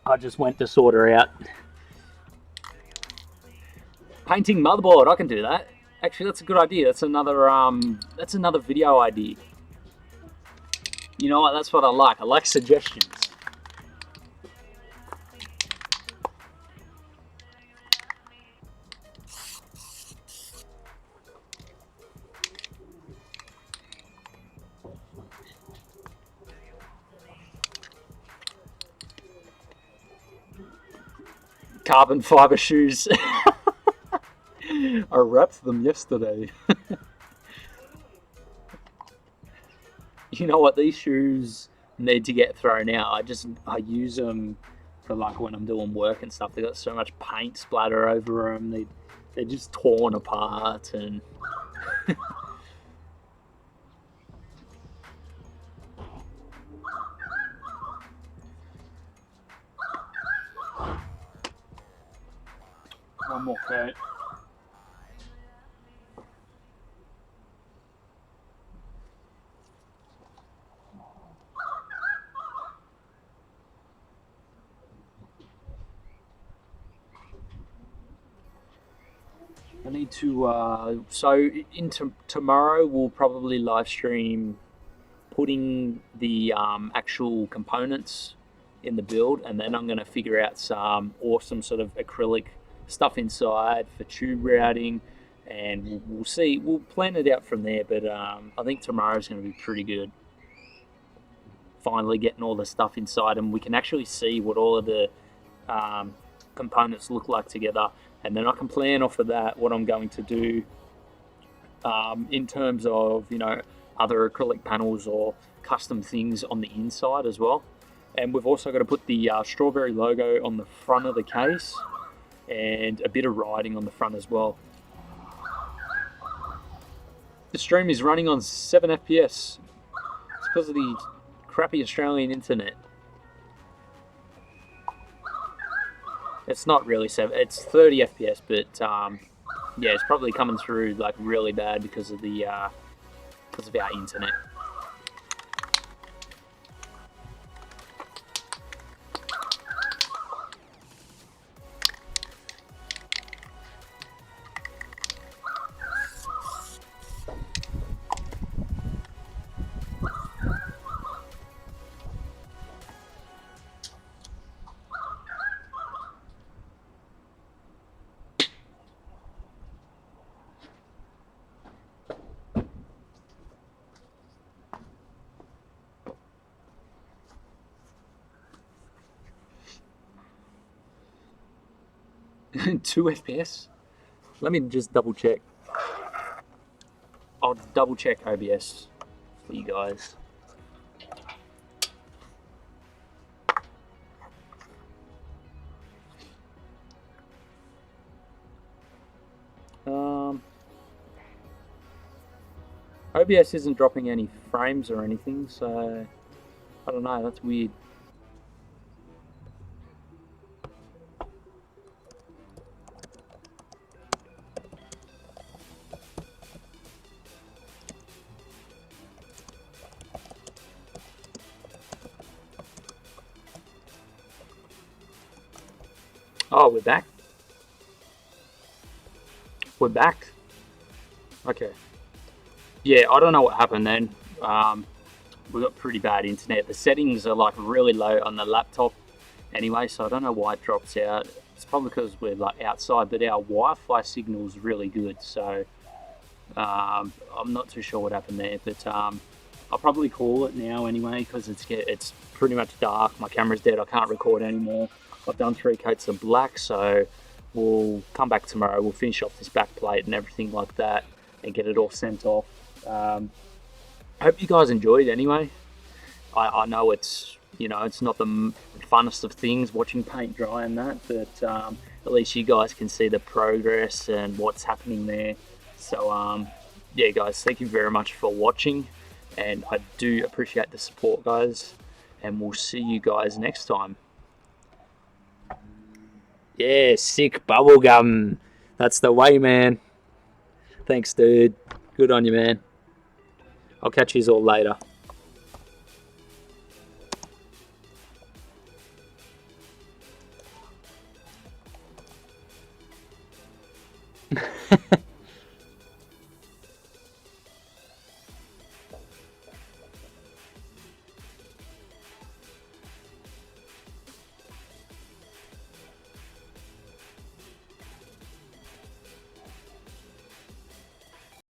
Speaker 1: I just went to sort her out. Painting motherboard, I can do that. Actually, that's a good idea. That's another video idea. You know what? That's what I like. I like suggestions. Carbon fiber shoes. I wrapped them yesterday. You know what? These shoes need to get thrown out. I use them for like when I'm doing work and stuff. They got so much paint splatter over them. They're just torn apart and. One more coat. I need to, so into tomorrow we'll probably live stream putting the actual components in the build, and then I'm going to figure out some awesome sort of acrylic stuff inside for tube routing, and we'll see, we'll plan it out from there, but I think tomorrow's going to be pretty good. Finally getting all the stuff inside, and we can actually see what all of the components look like together, and then I can plan off of that what I'm going to do in terms of, you know, other acrylic panels or custom things on the inside as well. And we've also got to put the strawberry logo on the front of the case and a bit of writing on the front as well. The stream is running on 7 FPS. It's because of the crappy Australian internet. It's not really 7, it's 30 FPS, but yeah, it's probably coming through like really bad because of the our internet. Two FPS? Let me just double check. I'll double check OBS for you guys. OBS isn't dropping any frames or anything, so I don't know, that's weird. Oh, we're back? We're back? Okay. Yeah, I don't know what happened then. We got pretty bad internet. The settings are like really low on the laptop anyway, so I don't know why it drops out. It's probably because we're like outside, but our Wi-Fi signal is really good, so I'm not too sure what happened there, but I'll probably call it now anyway because it's pretty much dark. My camera's dead. I can't record anymore. I've done 3 coats of black, so we'll come back tomorrow. We'll finish off this back plate and everything like that and get it all sent off. I hope you guys enjoyed anyway. I know it's, you know, it's not the funnest of things watching paint dry and that, but at least you guys can see the progress and what's happening there. So yeah guys, thank you very much for watching, and I do appreciate the support guys, and we'll see you guys next time. Yeah, sick bubblegum. That's the way, man. Thanks, dude. Good on you, man. I'll catch you all later.